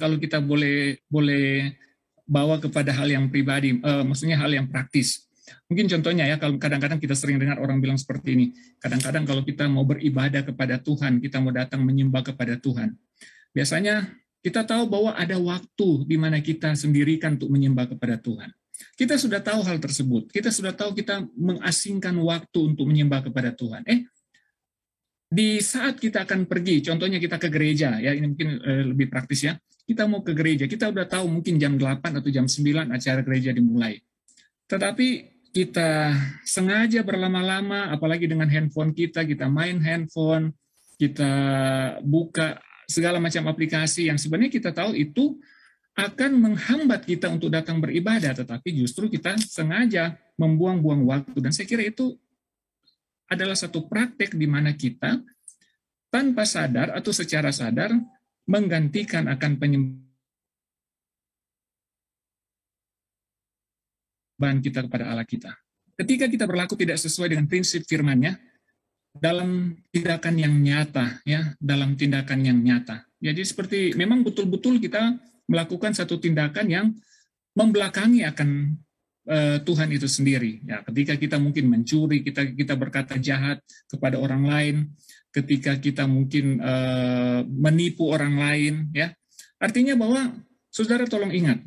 kalau kita boleh bawa kepada hal yang pribadi, maksudnya hal yang praktis. Mungkin contohnya ya, kalau kadang-kadang kita sering dengar orang bilang seperti ini. Kadang-kadang kalau kita mau beribadah kepada Tuhan, kita mau datang menyembah kepada Tuhan. Biasanya kita tahu bahwa ada waktu di mana kita sendirikan untuk menyembah kepada Tuhan. Kita sudah tahu hal tersebut. Kita sudah tahu kita mengasingkan waktu untuk menyembah kepada Tuhan. Di saat kita akan pergi, contohnya kita ke gereja, ya ini mungkin lebih praktis ya. Kita mau ke gereja, kita udah tahu mungkin jam 8 atau jam 9 acara gereja dimulai. Tetapi kita sengaja berlama-lama, apalagi dengan handphone kita main handphone, kita buka segala macam aplikasi yang sebenarnya kita tahu itu akan menghambat kita untuk datang beribadah, tetapi justru kita sengaja membuang-buang waktu. Dan saya kira itu adalah satu praktek di mana kita tanpa sadar atau secara sadar menggantikan akan penyembahan kita kepada Allah kita. Ketika kita berlaku tidak sesuai dengan prinsip firman-Nya dalam tindakan yang nyata, ya, dalam tindakan yang nyata. Jadi seperti memang betul-betul kita melakukan satu tindakan yang membelakangi akan Tuhan itu sendiri. Ya, ketika kita mungkin mencuri, kita berkata jahat kepada orang lain, ketika kita mungkin menipu orang lain, ya. Artinya bahwa saudara tolong ingat,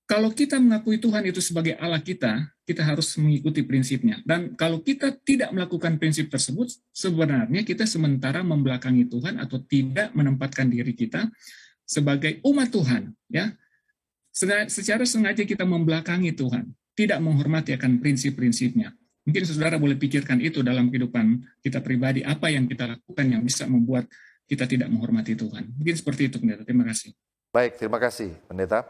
kalau kita mengakui Tuhan itu sebagai Allah kita harus mengikuti prinsipnya. Dan kalau kita tidak melakukan prinsip tersebut, sebenarnya kita sementara membelakangi Tuhan atau tidak menempatkan diri kita sebagai umat Tuhan, ya. Secara sengaja kita membelakangi Tuhan, tidak menghormati akan prinsip-prinsipnya. Mungkin saudara boleh pikirkan itu dalam kehidupan kita pribadi, apa yang kita lakukan yang bisa membuat kita tidak menghormati Tuhan. Mungkin seperti itu, Pendeta. Terima kasih. Baik, terima kasih, Pendeta.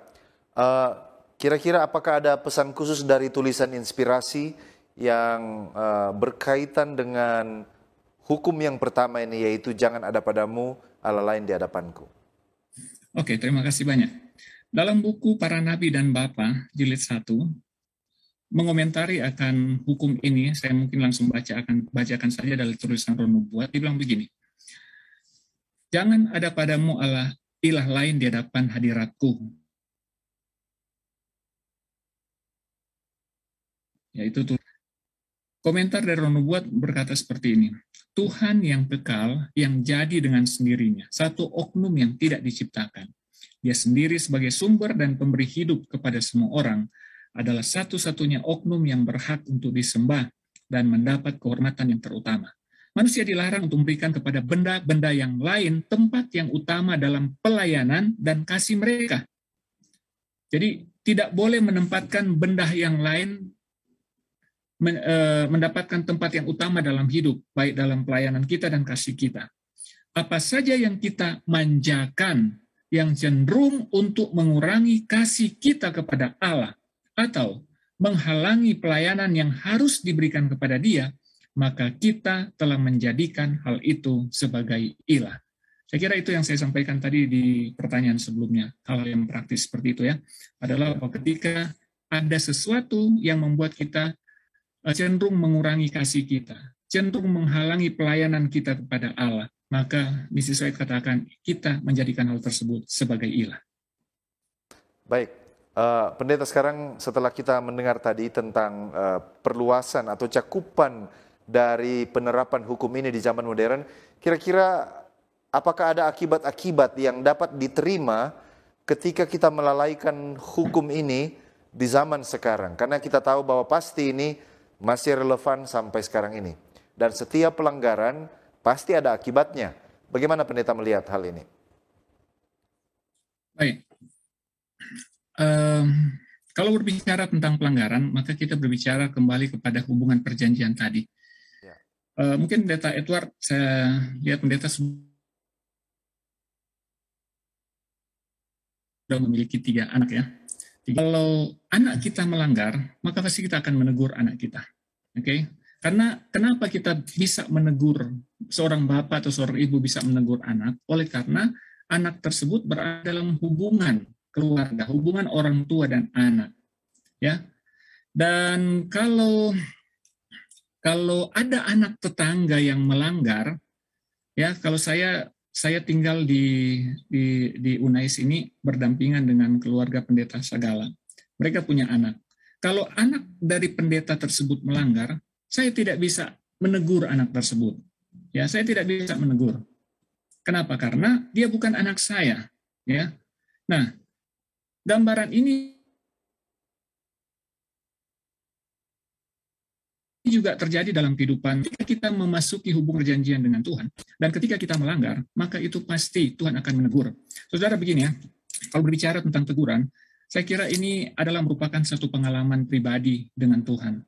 Kira-kira apakah ada pesan khusus dari tulisan inspirasi yang berkaitan dengan hukum yang pertama ini, yaitu jangan ada padamu Allah lain di hadapanku? Oke, terima kasih banyak. Dalam buku Para Nabi dan Bapa, jilid 1, mengomentari akan hukum ini, saya mungkin langsung bacakan saja dari tulisan Ron Nubuat. Dia bilang begini, jangan ada padamu ilah lain di hadapan hadiratku. Yaitu tuh. Komentar dari Ron Nubuat berkata seperti ini, Tuhan yang kekal, yang jadi dengan sendirinya, satu oknum yang tidak diciptakan. Dia sendiri sebagai sumber dan pemberi hidup kepada semua orang, adalah satu-satunya oknum yang berhak untuk disembah dan mendapat kehormatan yang terutama. Manusia dilarang untuk memberikan kepada benda-benda yang lain tempat yang utama dalam pelayanan dan kasih mereka. Jadi tidak boleh menempatkan benda yang lain mendapatkan tempat yang utama dalam hidup, baik dalam pelayanan kita dan kasih kita. Apa saja yang kita manjakan, yang cenderung untuk mengurangi kasih kita kepada Allah, atau menghalangi pelayanan yang harus diberikan kepada Dia, maka kita telah menjadikan hal itu sebagai ilah. Saya kira itu yang saya sampaikan tadi di pertanyaan sebelumnya. Hal yang praktis seperti itu ya, adalah ketika ada sesuatu yang membuat kita cenderung mengurangi kasih kita, cenderung menghalangi pelayanan kita kepada Allah, maka Mrs. White katakan kita menjadikan hal tersebut sebagai ilah. Baik. Pendeta, sekarang setelah kita mendengar tadi tentang perluasan atau cakupan dari penerapan hukum ini di zaman modern, kira-kira apakah ada akibat-akibat yang dapat diterima ketika kita melalaikan hukum ini di zaman sekarang? Karena kita tahu bahwa pasti ini masih relevan sampai sekarang ini. Dan setiap pelanggaran pasti ada akibatnya. Bagaimana pendeta melihat hal ini? Baik. Kalau berbicara tentang pelanggaran, maka kita berbicara kembali kepada hubungan perjanjian tadi. Ya. Mungkin pendeta Edward, saya lihat pendeta sudah memiliki 3 anak ya. Kalau anak kita melanggar, maka pasti kita akan menegur anak kita. Oke? Karena kenapa kita bisa menegur, seorang bapak atau seorang ibu bisa menegur anak? Oleh karena anak tersebut berada dalam hubungan keluarga, hubungan orang tua dan anak, ya. Dan kalau ada anak tetangga yang melanggar, ya, kalau saya tinggal di Unais ini berdampingan dengan keluarga pendeta Sagala. Mereka punya anak. Kalau anak dari pendeta tersebut melanggar, saya tidak bisa menegur anak tersebut. Ya, saya tidak bisa menegur. Kenapa? Karena dia bukan anak saya, ya. Nah, gambaran ini juga terjadi dalam kehidupan ketika kita memasuki hubungan perjanjian dengan Tuhan. Dan ketika kita melanggar, maka itu pasti Tuhan akan menegur. Saudara begini ya, kalau berbicara tentang teguran, saya kira ini adalah merupakan satu pengalaman pribadi dengan Tuhan.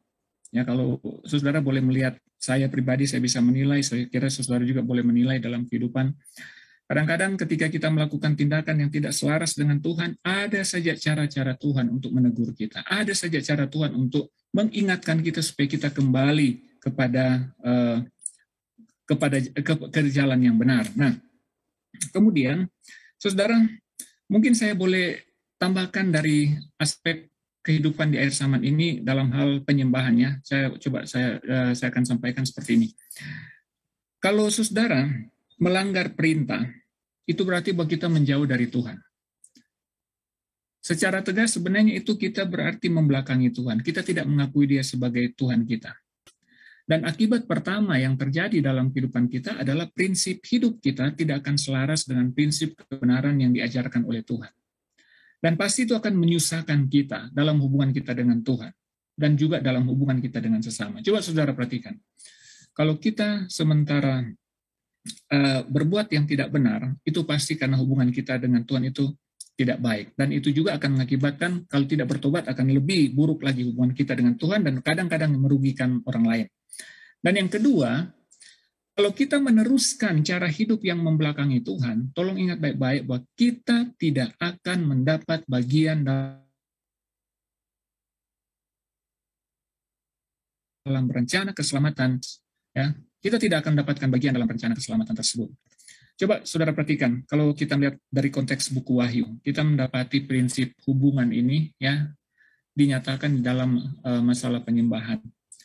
Ya, kalau saudara boleh melihat saya pribadi, saya bisa menilai, saya kira saudara juga boleh menilai dalam kehidupan. Kadang-kadang ketika kita melakukan tindakan yang tidak selaras dengan Tuhan, ada saja cara-cara Tuhan untuk menegur kita. Ada saja cara Tuhan untuk mengingatkan kita supaya kita kembali kepada jalan yang benar. Nah, kemudian, saudara, mungkin saya boleh tambahkan dari aspek kehidupan di akhir zaman ini dalam hal penyembahannya. Saya akan sampaikan seperti ini. Kalau saudara melanggar perintah, itu berarti bahwa kita menjauh dari Tuhan. Secara tegas sebenarnya itu kita berarti membelakangi Tuhan. Kita tidak mengakui Dia sebagai Tuhan kita. Dan akibat pertama yang terjadi dalam kehidupan kita adalah prinsip hidup kita tidak akan selaras dengan prinsip kebenaran yang diajarkan oleh Tuhan. Dan pasti itu akan menyusahkan kita dalam hubungan kita dengan Tuhan. Dan juga dalam hubungan kita dengan sesama. Coba saudara perhatikan. Kalau kita sementara berbuat yang tidak benar, itu pasti karena hubungan kita dengan Tuhan itu tidak baik. Dan itu juga akan mengakibatkan kalau tidak bertobat akan lebih buruk lagi hubungan kita dengan Tuhan dan kadang-kadang merugikan orang lain. Dan yang kedua, kalau kita meneruskan cara hidup yang membelakangi Tuhan, tolong ingat baik-baik bahwa kita tidak akan mendapat bagian dalam rencana keselamatan, ya. Kita tidak akan mendapatkan bagian dalam rencana keselamatan tersebut. Coba saudara perhatikan, kalau kita melihat dari konteks buku Wahyu, kita mendapati prinsip hubungan ini, ya, dinyatakan di dalam masalah penyembahan.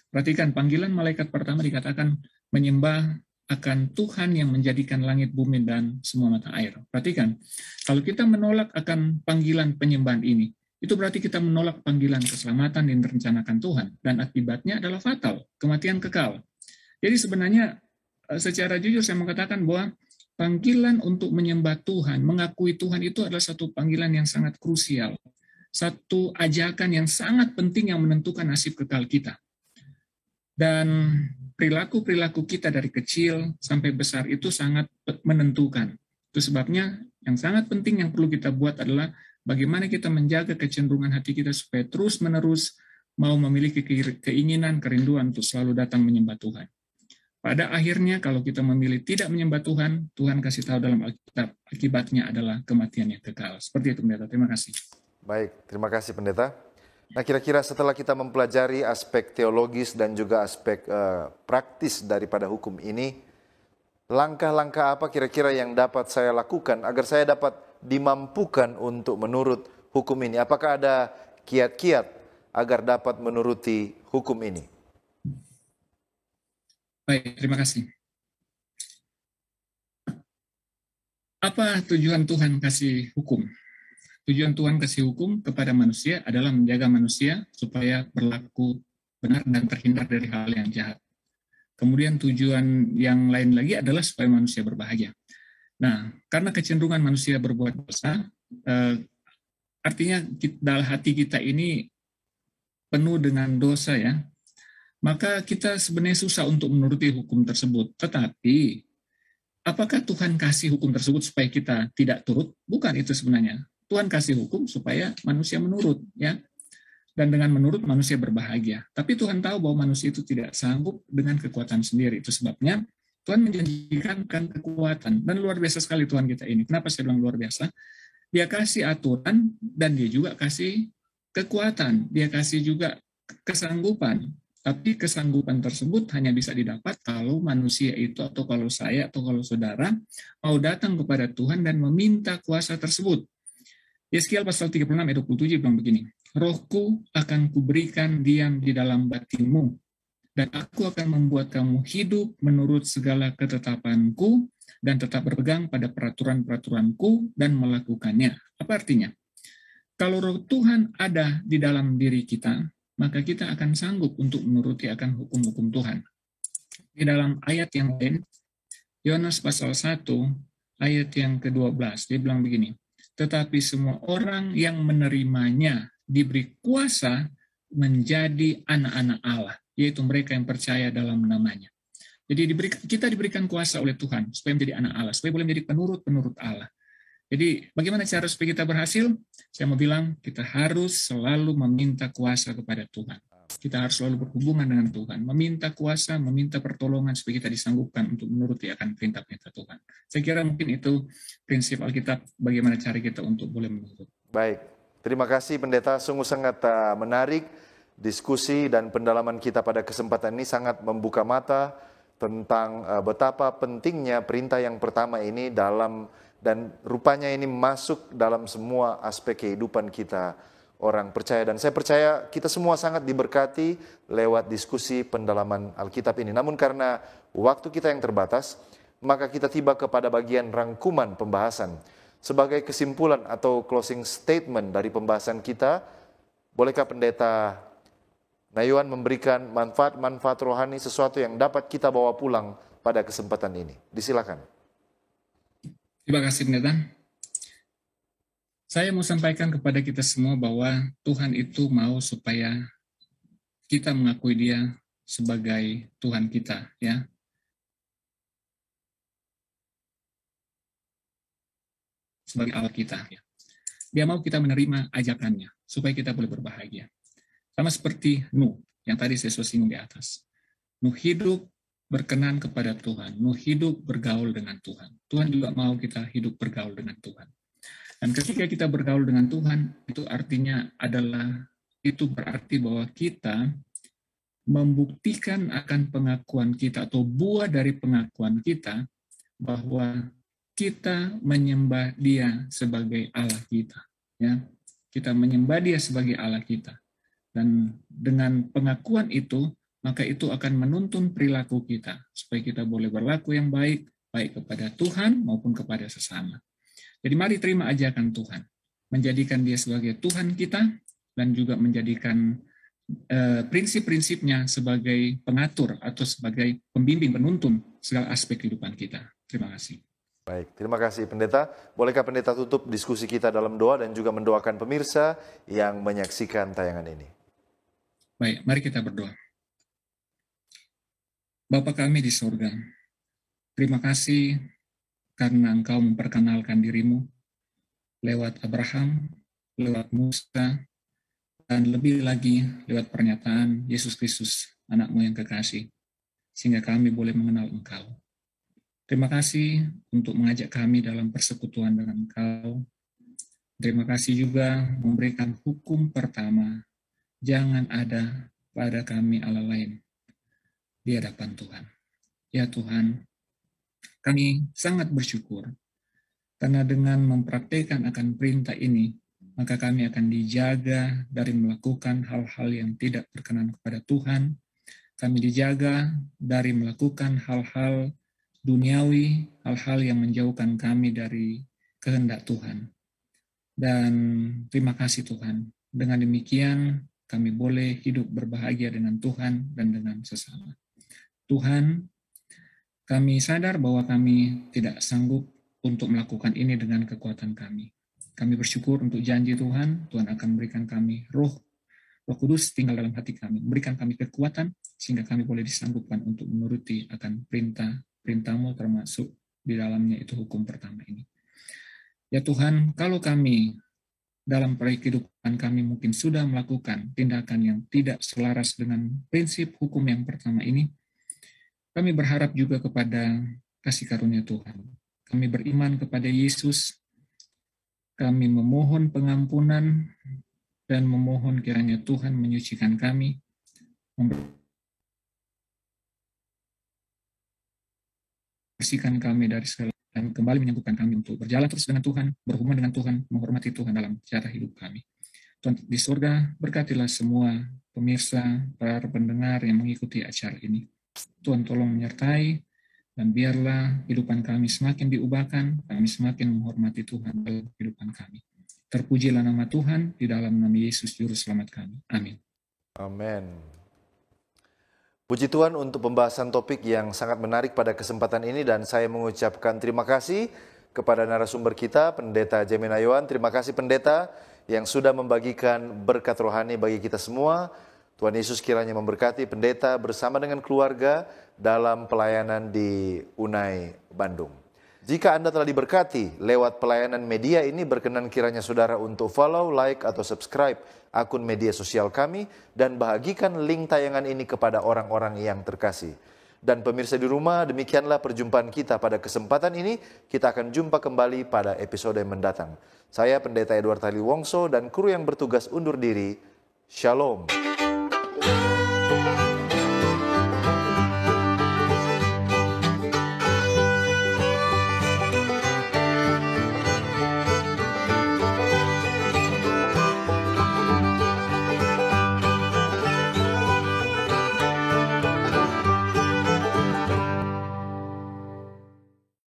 Perhatikan, panggilan malaikat pertama dikatakan menyembah akan Tuhan yang menjadikan langit, bumi, dan semua mata air. Perhatikan, kalau kita menolak akan panggilan penyembahan ini, itu berarti kita menolak panggilan keselamatan yang direncanakan Tuhan, dan akibatnya adalah fatal, kematian kekal. Jadi sebenarnya secara jujur saya mengatakan bahwa panggilan untuk menyembah Tuhan, mengakui Tuhan itu adalah satu panggilan yang sangat krusial, satu ajakan yang sangat penting yang menentukan nasib kekal kita. Dan perilaku-perilaku kita dari kecil sampai besar itu sangat menentukan. Itu sebabnya yang sangat penting yang perlu kita buat adalah bagaimana kita menjaga kecenderungan hati kita supaya terus-menerus mau memiliki keinginan, kerinduan untuk selalu datang menyembah Tuhan. Pada akhirnya kalau kita memilih tidak menyembah Tuhan, Tuhan kasih tahu dalam Alkitab, akibatnya adalah kematian yang kekal. Seperti itu, Pendeta. Terima kasih. Baik, terima kasih Pendeta. Nah, kira-kira setelah kita mempelajari aspek teologis dan juga aspek praktis daripada hukum ini, langkah-langkah apa kira-kira yang dapat saya lakukan agar saya dapat dimampukan untuk menurut hukum ini? Apakah ada kiat-kiat agar dapat menuruti hukum ini? Baik, terima kasih. Apa tujuan Tuhan kasih hukum? Tujuan Tuhan kasih hukum kepada manusia adalah menjaga manusia supaya berlaku benar dan terhindar dari hal yang jahat. Kemudian tujuan yang lain lagi adalah supaya manusia berbahagia. Nah, karena kecenderungan manusia berbuat dosa, artinya dalam hati kita ini penuh dengan dosa ya, maka kita sebenarnya susah untuk menuruti hukum tersebut. Tetapi, apakah Tuhan kasih hukum tersebut supaya kita tidak turut? Bukan itu sebenarnya. Tuhan kasih hukum supaya manusia menurut, ya. Dan dengan menurut manusia berbahagia. Tapi Tuhan tahu bahwa manusia itu tidak sanggup dengan kekuatan sendiri. Itu sebabnya Tuhan menjanjikan kekuatan. Dan luar biasa sekali Tuhan kita ini. Kenapa saya bilang luar biasa? Dia kasih aturan dan dia juga kasih kekuatan. Dia kasih juga kesanggupan. Tapi kesanggupan tersebut hanya bisa didapat kalau manusia itu atau kalau saya atau kalau saudara mau datang kepada Tuhan dan meminta kuasa tersebut. Yeskiel pasal 36 ayat 27 bilang begini, Rohku akan kuberikan diam di dalam batinmu, dan aku akan membuat kamu hidup menurut segala ketetapanku, dan tetap berpegang pada peraturan-peraturanku dan melakukannya. Apa artinya? Kalau roh Tuhan ada di dalam diri kita, maka kita akan sanggup untuk menuruti akan hukum-hukum Tuhan. Di dalam ayat yang lain, Yohanes pasal 1, ayat yang ke-12, dia bilang begini, tetapi semua orang yang menerimanya diberi kuasa menjadi anak-anak Allah, yaitu mereka yang percaya dalam namanya. Jadi kita diberikan kuasa oleh Tuhan supaya menjadi anak Allah, supaya boleh menjadi penurut-penurut Allah. Jadi bagaimana cara supaya kita berhasil? Saya mau bilang kita harus selalu meminta kuasa kepada Tuhan. Kita harus selalu berhubungan dengan Tuhan, meminta kuasa, meminta pertolongan supaya kita disanggupkan untuk menuruti akan perintah-perintah Tuhan. Saya kira mungkin itu prinsip Alkitab, bagaimana cara kita untuk boleh menurut. Baik, terima kasih Pendeta, sungguh sangat menarik diskusi dan pendalaman kita pada kesempatan ini sangat membuka mata tentang betapa pentingnya perintah yang pertama ini dan rupanya ini masuk dalam semua aspek kehidupan kita orang percaya, dan saya percaya kita semua sangat diberkati lewat diskusi pendalaman Alkitab ini. Namun karena waktu kita yang terbatas, maka kita tiba kepada bagian rangkuman pembahasan. Sebagai kesimpulan atau closing statement dari pembahasan kita, bolehkah Pendeta Nayuan memberikan manfaat-manfaat rohani, sesuatu yang dapat kita bawa pulang pada kesempatan ini? Disilakan. Terima kasih Pendeta. Saya mau sampaikan kepada kita semua bahwa Tuhan itu mau supaya kita mengakui Dia sebagai Tuhan kita, ya. Sebagai Allah kita, ya. Dia mau kita menerima ajakannya supaya kita boleh berbahagia. Sama seperti Nuh yang tadi saya singgung di atas. Nuh hidup berkenan kepada Tuhan. Nuh hidup bergaul dengan Tuhan. Tuhan juga mau kita hidup bergaul dengan Tuhan. Dan ketika kita bergaul dengan Tuhan, itu berarti bahwa kita membuktikan akan pengakuan kita atau buah dari pengakuan kita bahwa kita menyembah Dia sebagai Allah kita. Ya, kita menyembah Dia sebagai Allah kita. Dan dengan pengakuan itu, maka itu akan menuntun perilaku kita, supaya kita boleh berlaku yang baik, baik kepada Tuhan maupun kepada sesama. Jadi mari terima ajakan Tuhan, menjadikan Dia sebagai Tuhan kita, dan juga menjadikan prinsip-prinsipnya sebagai pengatur atau sebagai pembimbing, penuntun segala aspek kehidupan kita. Terima kasih. Baik, terima kasih Pendeta. Bolehkah Pendeta tutup diskusi kita dalam doa dan juga mendoakan pemirsa yang menyaksikan tayangan ini? Baik, mari kita berdoa. Bapa kami di surga, terima kasih karena Engkau memperkenalkan dirimu lewat Abraham, lewat Musa, dan lebih lagi lewat pernyataan Yesus Kristus, anak-Mu yang kekasih, sehingga kami boleh mengenal Engkau. Terima kasih untuk mengajak kami dalam persekutuan dengan Engkau. Terima kasih juga memberikan hukum pertama, jangan ada pada kami Allah lain di hadapan Tuhan. Ya Tuhan, kami sangat bersyukur karena dengan mempraktikkan akan perintah ini, maka kami akan dijaga dari melakukan hal-hal yang tidak berkenan kepada Tuhan. Kami dijaga dari melakukan hal-hal duniawi, hal-hal yang menjauhkan kami dari kehendak Tuhan. Dan terima kasih Tuhan, dengan demikian kami boleh hidup berbahagia dengan Tuhan dan dengan sesama. Tuhan, kami sadar bahwa kami tidak sanggup untuk melakukan ini dengan kekuatan kami. Kami bersyukur untuk janji Tuhan, Tuhan akan memberikan kami Roh Kudus tinggal dalam hati kami, memberikan kami kekuatan sehingga kami boleh disanggupkan untuk menuruti akan perintah-Mu, termasuk di dalamnya itu hukum pertama ini. Ya Tuhan, kalau kami dalam kehidupan kami mungkin sudah melakukan tindakan yang tidak selaras dengan prinsip hukum yang pertama ini, kami berharap juga kepada kasih karunia Tuhan. Kami beriman kepada Yesus, kami memohon pengampunan dan memohon kiranya Tuhan menyucikan kami, membersihkan kami dari segala dan kembali menyanggupan kami untuk berjalan terus dengan Tuhan, berhubungan dengan Tuhan, menghormati Tuhan dalam cara hidup kami. Tuhan di surga, berkatilah semua pemirsa, para pendengar yang mengikuti acara ini. Tuhan tolong menyertai, dan biarlah kehidupan kami semakin diubahkan, kami semakin menghormati Tuhan dalam kehidupan kami. Terpujilah nama Tuhan di dalam nama Yesus Juru Selamat kami. Amin. Amin. Puji Tuhan untuk pembahasan topik yang sangat menarik pada kesempatan ini, dan saya mengucapkan terima kasih kepada narasumber kita, Pendeta Jamin Ayuan. Terima kasih Pendeta yang sudah membagikan berkat rohani bagi kita semua. Tuhan Yesus kiranya memberkati Pendeta bersama dengan keluarga dalam pelayanan di Unai, Bandung. Jika Anda telah diberkati lewat pelayanan media ini, berkenan kiranya saudara untuk follow, like, atau subscribe akun media sosial kami, dan bahagikan link tayangan ini kepada orang-orang yang terkasih. Dan pemirsa di rumah, demikianlah perjumpaan kita pada kesempatan ini. Kita akan jumpa kembali pada episode mendatang. Saya Pendeta Edward Taliwongso dan kru yang bertugas undur diri. Shalom.